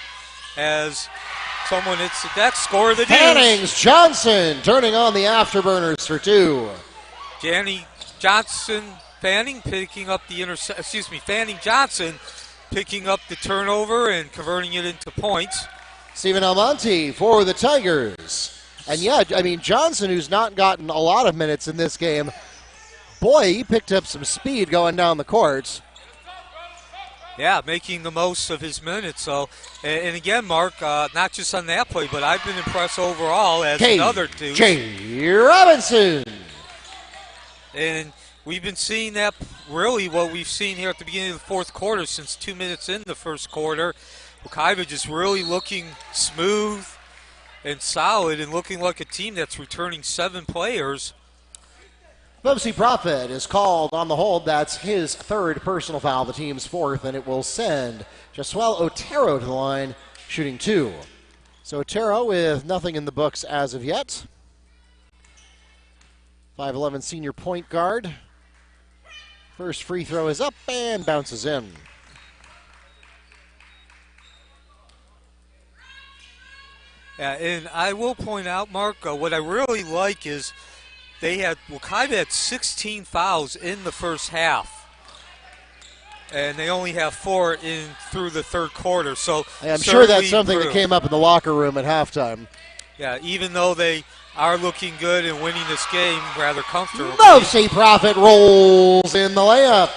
as someone hits the deck. Score of the Fannings Johnson turning on the afterburners for two. Fanning Johnson picking up the Fanning Johnson picking up the turnover and converting it into points. Stephen Almonte for the Tigers. And yeah, I mean, Johnson, who's not gotten a lot of minutes in this game, boy, he picked up some speed going down the court. Yeah, making the most of his minutes. So, and again, Mark, not just on that play, but I've been impressed overall as another two. J. Robinson. And we've been seeing that, really what we've seen here at the beginning of the fourth quarter since 2 minutes in the first quarter. Wekiva just really looking smooth and solid and looking like a team that's returning 7 players. Bubsy Prophet is called on the hold. That's his third personal foul, the team's fourth, and it will send Josuel Otero to the line, shooting 2. So Otero with nothing in the books as of yet. 5'11 senior point guard. First free throw is up and bounces in. Yeah, and I will point out, Mark, what I really like is Wekiva had 16 fouls in the first half, and they only have 4 through the third quarter. So I'm sure that's something that came up in the locker room at halftime. Yeah, even though they are looking good and winning this game rather comfortably. Bubsy Prophet rolls in the layup.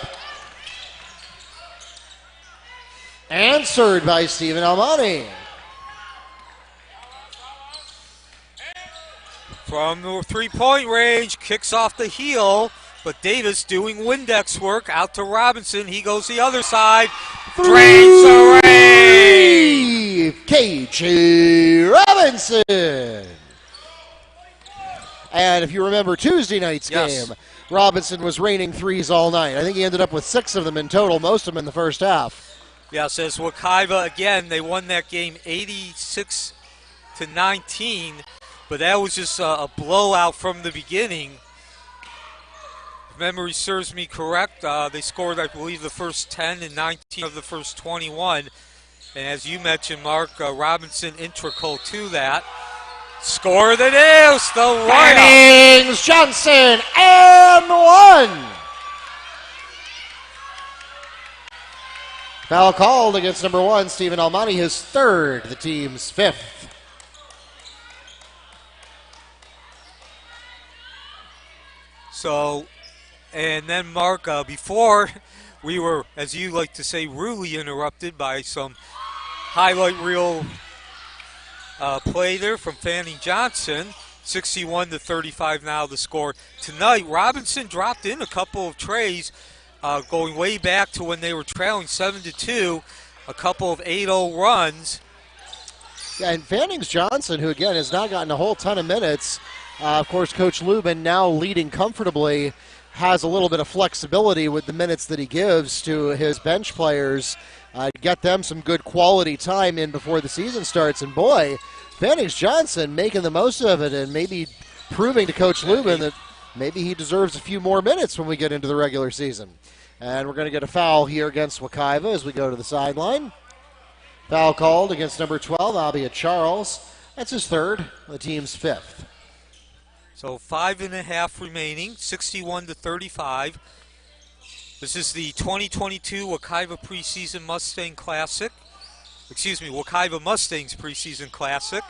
Answered by Stephen Almonte. From the three-point range, kicks off the heel, but Davis doing Windex work out to Robinson. He goes the other side. Drains the rain. KJ Robinson. And if you remember Tuesday night's game, Robinson was raining threes all night. I think he ended up with 6 of them in total, most of them in the first half. Yes, as Wekiva, again, they won that game 86-19. But that was just a blowout from the beginning. If memory serves me correct, they scored, I believe, the first 10 and 19 of the first 21. And as you mentioned, Mark, Robinson integral to that. Score the deuce, the layup. Fannings Johnson, and 1. Foul called against number 1, Stephen Almonte, his third, the team's 5th. So, and then Mark, before we were, as you like to say, rudely interrupted by some highlight reel play there from Fanning Johnson. 61-35 now the score. Tonight, Robinson dropped in a couple of trays going way back to when they were trailing 7-2, a couple of 8-0 runs. Yeah, and Fannings Johnson, who again has not gotten a whole ton of minutes, of course, Coach Lubin now leading comfortably has a little bit of flexibility with the minutes that he gives to his bench players, get them some good quality time in before the season starts. And boy, Fannings Johnson making the most of it and maybe proving to Coach Lubin that maybe he deserves a few more minutes when we get into the regular season. And we're going to get a foul here against Wekiva as we go to the sideline. Foul called against number 12, Abia Charles. That's his third, the team's fifth. So 5.5 remaining, 61-35. This is the 2022 Wekiva Preseason Mustang Classic. Wekiva Mustangs Preseason Classic.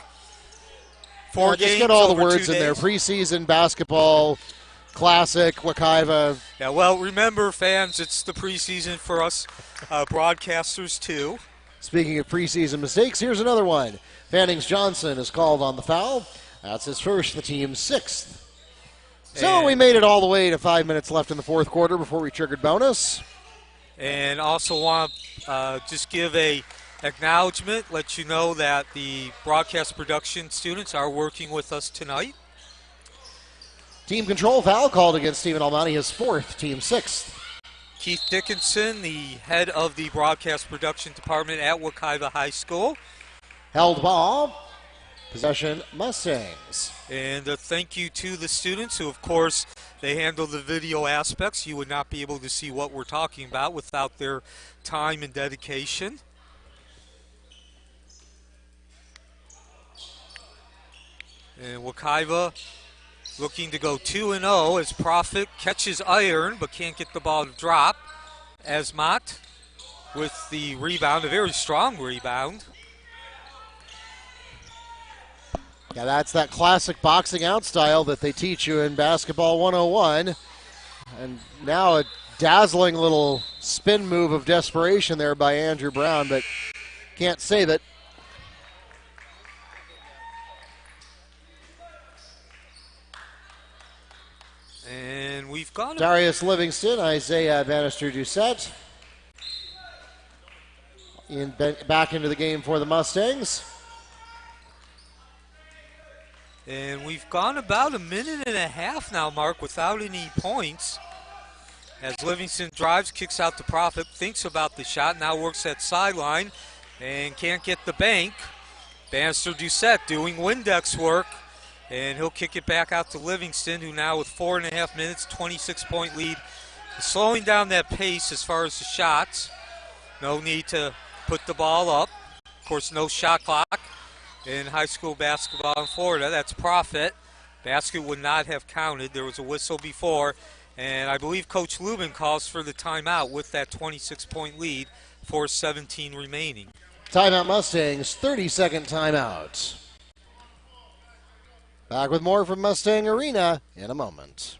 Four games, just get all the over words 2 in there. days. Preseason basketball, classic, Wekiva. Yeah, well, remember, fans, it's the preseason for us broadcasters, too. Speaking of preseason mistakes, here's another one. Fannings Johnson is called on the foul. That's his first, the team's sixth. So we made it all the way to 5 minutes left in the fourth quarter before we triggered bonus. And also want to just give a acknowledgement, let you know that the broadcast production students are working with us tonight. Team control foul called against Stephen Almani, his fourth, team sixth. Keith Dickinson, the head of the broadcast production department at Wekiva High School. Held ball, possession Mustangs. And a thank you to the students who, of course, they handle the video aspects. You would not be able to see what we're talking about without their time and dedication. And Wekiva looking to go 2-0 as Profit catches iron but can't get the ball to drop. Asmat with the rebound, a very strong rebound. Yeah, that's that classic boxing out style that they teach you in Basketball 101. And now a dazzling little spin move of desperation there by Andrew Brown, but can't save it. And we've gone. Darius Livingston, Isaiah Bannister-Doucette back into the game for the Mustangs. And we've gone about a minute and a half now, Mark, without any points. As Livingston drives, kicks out to Profit, thinks about the shot, now works that sideline and can't get the bank. Bannister-Doucette doing Windex work, and he'll kick it back out to Livingston, who now with 4.5 minutes, 26-point lead, slowing down that pace as far as the shots. No need to put the ball up. Of course, no shot clock in high school basketball in Florida. That's Profit. Basket would not have counted. There was a whistle before, and I believe Coach Lubin calls for the timeout with that 26-point lead, 4:17 remaining. Timeout Mustangs, 30-second timeout. Back with more from Mustang Arena in a moment.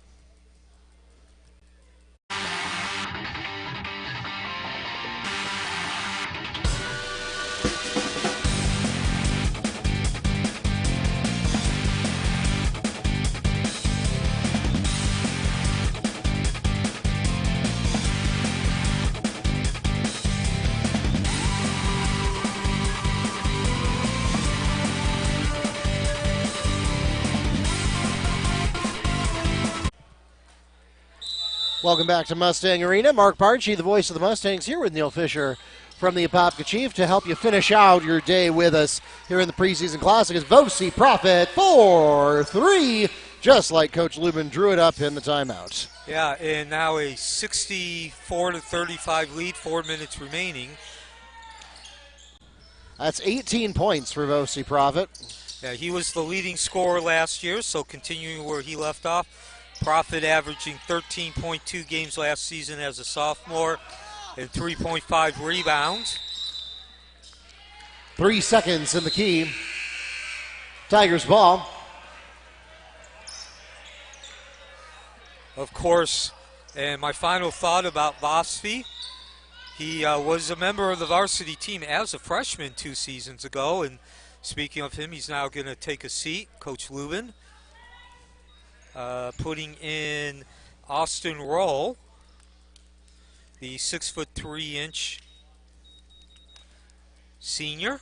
Welcome back to Mustang Arena. Mark Barchi, the voice of the Mustangs, here with Neil Fisher from the Apopka Chief to help you finish out your day with us here in the Preseason Classic. As Vosi Profit 4-3, just like Coach Lubin drew it up in the timeout. Yeah, and now a 64-35 lead, 4 minutes remaining. That's 18 points for Vosi Profit. Yeah, he was the leading scorer last year, so continuing where he left off. Profit averaging 13.2 games last season as a sophomore and 3.5 rebounds. 3 seconds in the key. Tigers ball. Of course, and my final thought about Vosfi, he was a member of the varsity team as a freshman 2 seasons ago, and speaking of him, he's now going to take a seat, Coach Lubin. Putting in Austin Roll, the 6'3" senior.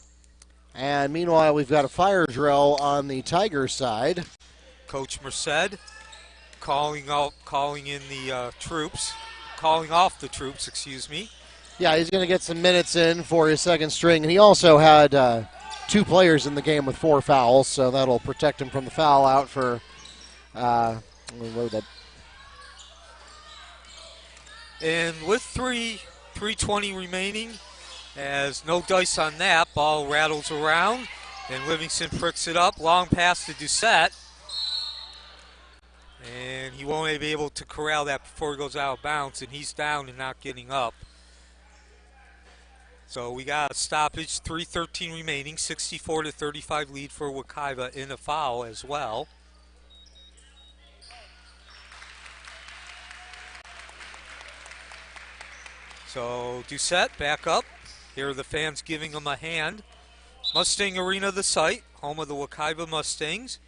And meanwhile, we've got a fire drill on the Tiger side. Coach Merced calling off the troops, excuse me. Yeah, he's going to get some minutes in for his second string. And he also had 2 players in the game with 4 fouls, so that'll protect him from the foul out for let me load that. And with 3:20 remaining, as no dice on that, ball rattles around, and Livingston pricks it up. Long pass to Doucette. And he won't be able to corral that before he goes out of bounds, and he's down and not getting up. So we got a stoppage, 3:13 remaining, 64-35 lead for Wekiva in a foul as well. So Doucette back up. Here are the fans giving him a hand. Mustang Arena, the site, home of the Wekiva Mustangs.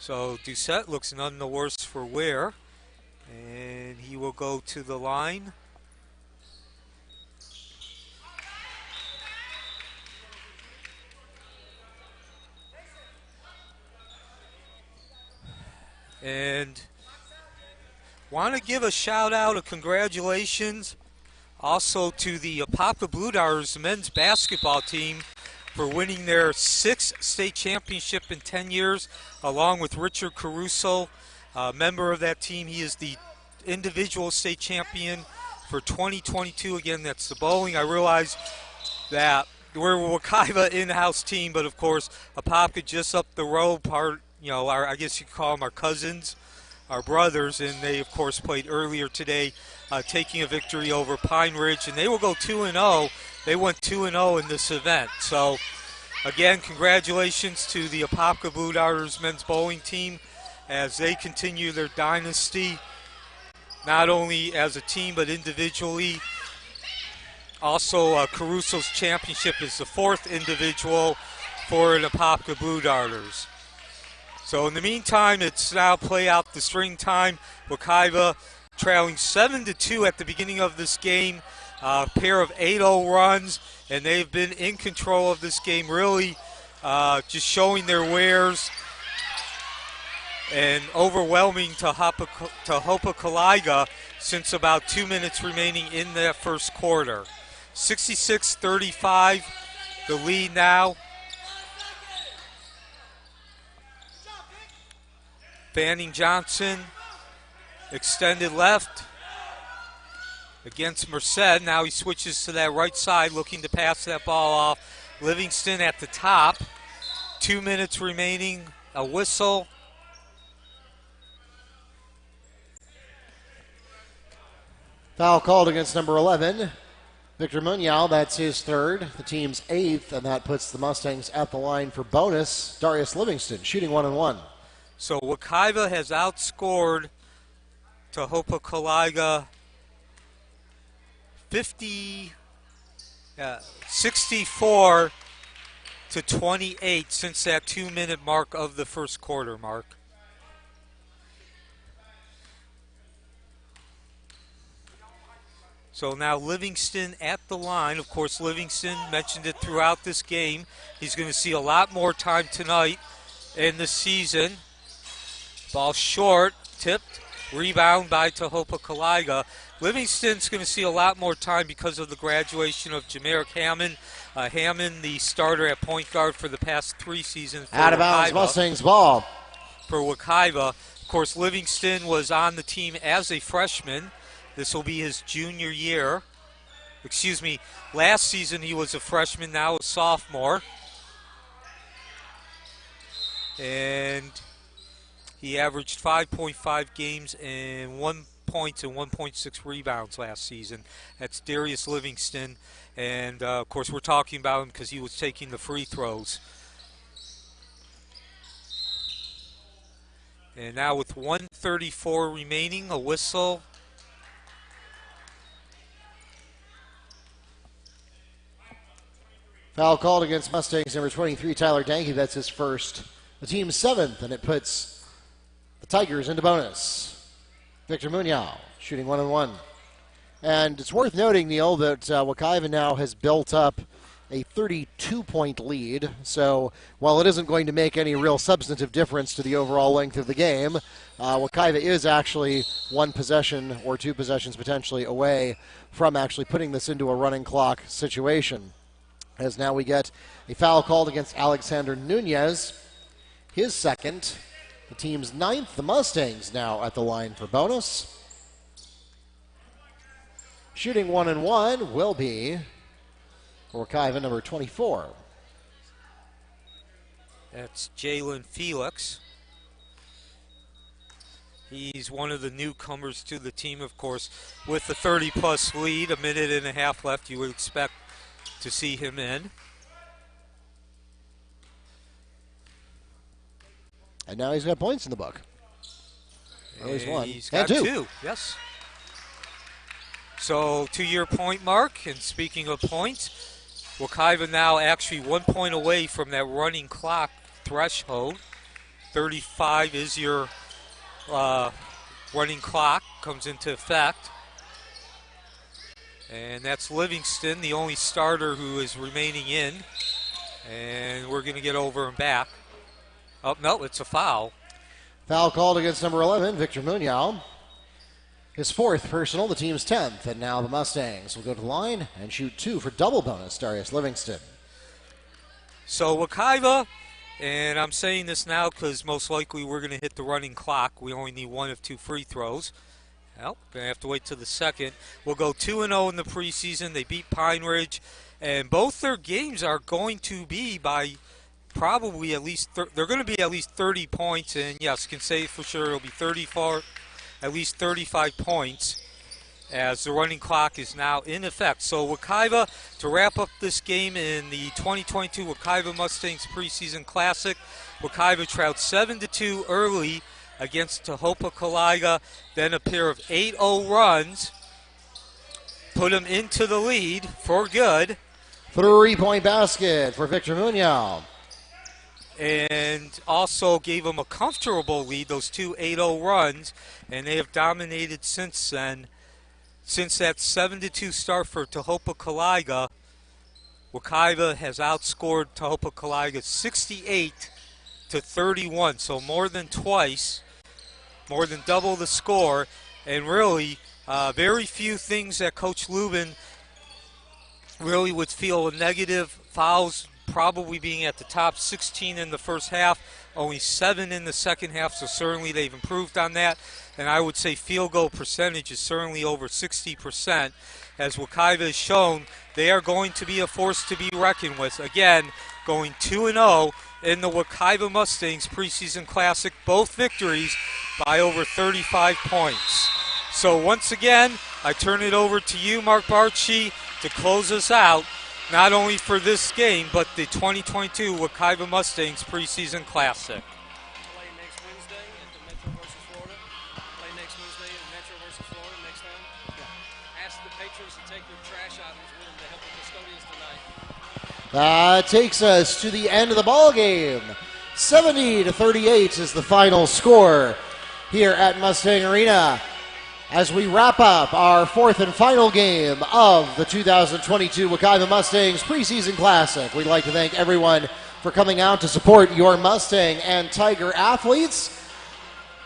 So Doucette looks none the worse for wear, and he will go to the line. And want to give a shout out, a congratulations also to the Apopka Blue Darters men's basketball team for winning their 6th state championship in 10 years, along with Richard Caruso, a member of that team. He is the individual state champion for 2022. Again, that's the bowling. I realize that we're a Wekiva in-house team, but of course, Apopka just up the road, I guess you could call them our cousins, our brothers, and they, of course, played earlier today, taking a victory over Pine Ridge, and they will go 2-0. They went 2-0 in this event. So, again, congratulations to the Apopka Blue Darters men's bowling team as they continue their dynasty, not only as a team but individually. Also, Caruso's championship is the 4th individual for the Apopka Blue Darters. So in the meantime, it's now play out the string time. Wekiva trailing 7-2 at the beginning of this game. A pair of 8-0 runs, and they've been in control of this game, really just showing their wares and overwhelming Tohopekaliga since about 2 minutes remaining in that first quarter. 66-35, the lead now. Fanning Johnson, extended left against Merced. Now he switches to that right side, looking to pass that ball off. Livingston at the top. 2 minutes remaining, a whistle. Foul called against number 11, Victor Munyao. That's his 3rd, the team's 8th, and that puts the Mustangs at the line for bonus. Darius Livingston shooting 1-1. So Wekiva has outscored Tohopekaliga 64-28 since that 2-minute mark of the first quarter, Mark. So now Livingston at the line. Of course, Livingston mentioned it throughout this game. He's going to see a lot more time tonight in the season. Ball short, tipped, rebound by Tohopekaliga. Livingston's going to see a lot more time because of the graduation of Jamerick Hammond. Hammond, the starter at point guard for the past 3 seasons. Out of bounds, Mustangs ball. For Wekiva. Of course, Livingston was on the team as a freshman. This will be his junior year. Excuse me, last season he was a freshman, now a sophomore. And he averaged 5.5 games and 1 point and 1.6 rebounds last season. That's Darius Livingston. And, of course, we're talking about him because he was taking the free throws. And now with 1:34 remaining, a whistle. Foul called against Mustangs number 23, Tyler Danke. That's his 1st. The team's 7th, and it puts the Tigers into bonus. Victor Munyao shooting 1-1. And it's worth noting, Neil, that Wekiva now has built up a 32-point lead. So while it isn't going to make any real substantive difference to the overall length of the game, Wekiva is actually one possession or two possessions potentially away from actually putting this into a running clock situation. As now we get a foul called against Alexander Nunez, his second, the team's ninth. The Mustangs now at the line for bonus. Shooting 1-1 will be for Wekiva, number 24. That's Jalen Felix. He's one of the newcomers to the team, of course. With the 30-plus lead, a minute and a half left, you would expect to see him in. And now he's got points in the book. Well, he's one. He's got two, yes. So, to-year point mark, and speaking of points, Wekiva now actually 1 point away from that running clock threshold. 35 is your running clock, comes into effect. And that's Livingston, the only starter who is remaining in. And we're going to get over and back. Oh, no, it's a foul. Foul called against number 11, Victor Munoz. His fourth personal, the team's 10th. And now the Mustangs will go to the line and shoot two for double bonus, Darius Livingston. So Wekiva, and I'm saying this now because most likely we're going to hit the running clock. We only need one of two free throws. Well, going to have to wait till the second. We'll go 2-0 in the preseason. They beat Pine Ridge. And both their games are going to be by probably at least, they're going to be at least 30 points. And yes, can say for sure it'll be 34, at least 35 points as the running clock is now in effect. So Wekiva, to wrap up this game in the 2022 Wekiva Mustangs Preseason Classic, Wekiva trailed 7-2 early against Tohopekaliga, then a pair of 8-0 runs put them into the lead for good. 3-point basket for Victor Munoz. And also gave them a comfortable lead, those two 8-0 runs, and they have dominated since then. Since that 7-2 start for Tohopekaliga, Wekiva has outscored Tohopekaliga 68-31, so more than twice, more than double the score, and really very few things that Coach Lubin really would feel negative. Fouls probably being at the top, 16 in the first half, only 7 in the second half, so certainly they've improved on that. And I would say field goal percentage is certainly over 60%. As Wekiva has shown, they are going to be a force to be reckoned with. Again, going 2-0 in the Wekiva Mustangs Preseason Classic, both victories by over 35 points. So once again, I turn it over to you, Mark Barchi, to close us out, not only for this game, but the 2022 Wekiva Mustangs Preseason Classic. Play next Wednesday at the Metro versus Florida. Play next Wednesday at Metro versus Florida next time. Yeah. Ask the patrons to take their trash items with them to help the custodians tonight. That takes us to the end of the ball game. 70-38 is the final score here at Mustang Arena. As we wrap up our fourth and final game of the 2022 Wekiva Mustangs Preseason Classic, we'd like to thank everyone for coming out to support your Mustang and Tiger athletes.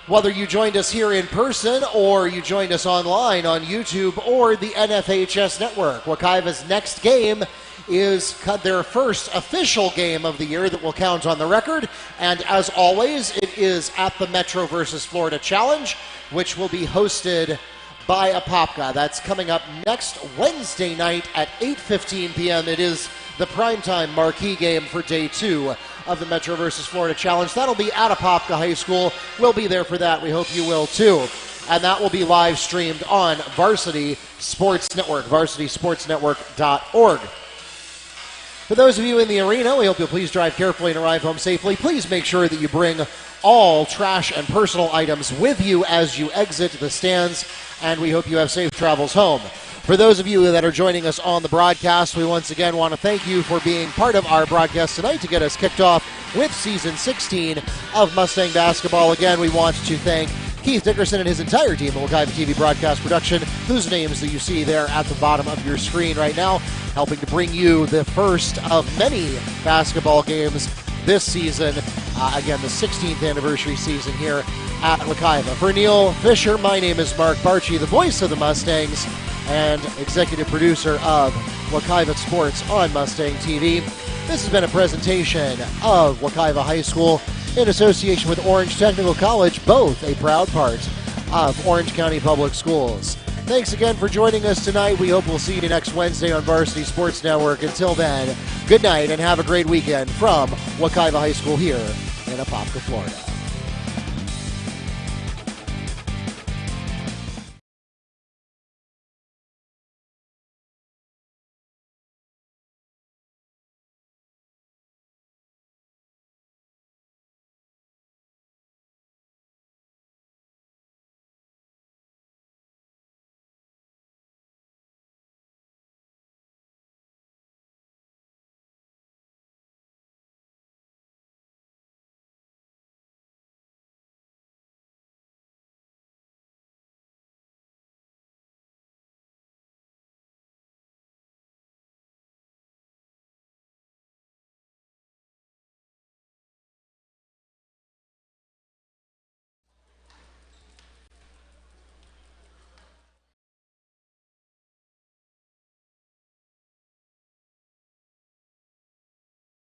Whether you joined us here in person or you joined us online on YouTube or the NFHS network, Wekiva's next game is their first official game of the year that will count on the record. And as always, it is at the Metro versus Florida Challenge, which will be hosted by Apopka. That's coming up next Wednesday night at 8:15 p.m. It is the primetime marquee game for day 2 of the Metro versus Florida Challenge. That'll be at Apopka High School. We'll be there for that. We hope you will too. And that will be live streamed on Varsity Sports Network, varsitysportsnetwork.org. For those of you in the arena, we hope you'll please drive carefully and arrive home safely. Please make sure that you bring all trash and personal items with you as you exit the stands, and we hope you have safe travels home. For those of you that are joining us on the broadcast, we once again want to thank you for being part of our broadcast tonight to get us kicked off with Season 16 of Mustang Basketball. Again, we want to thank Keith Dickerson and his entire team at Wekiva TV Broadcast Production, whose names that you see there at the bottom of your screen right now, helping to bring you the first of many basketball games this season. Again, the 16th anniversary season here at Wekiva. For Neil Fisher, my name is Mark Barchi, the voice of the Mustangs and executive producer of Wekiva Sports on Mustang TV. This has been a presentation of Wekiva High School in association with Orange Technical College, both a proud part of Orange County Public Schools. Thanks again for joining us tonight. We hope we'll see you next Wednesday on Varsity Sports Network. Until then, good night and have a great weekend from Wekiva High School here in Apopka, Florida.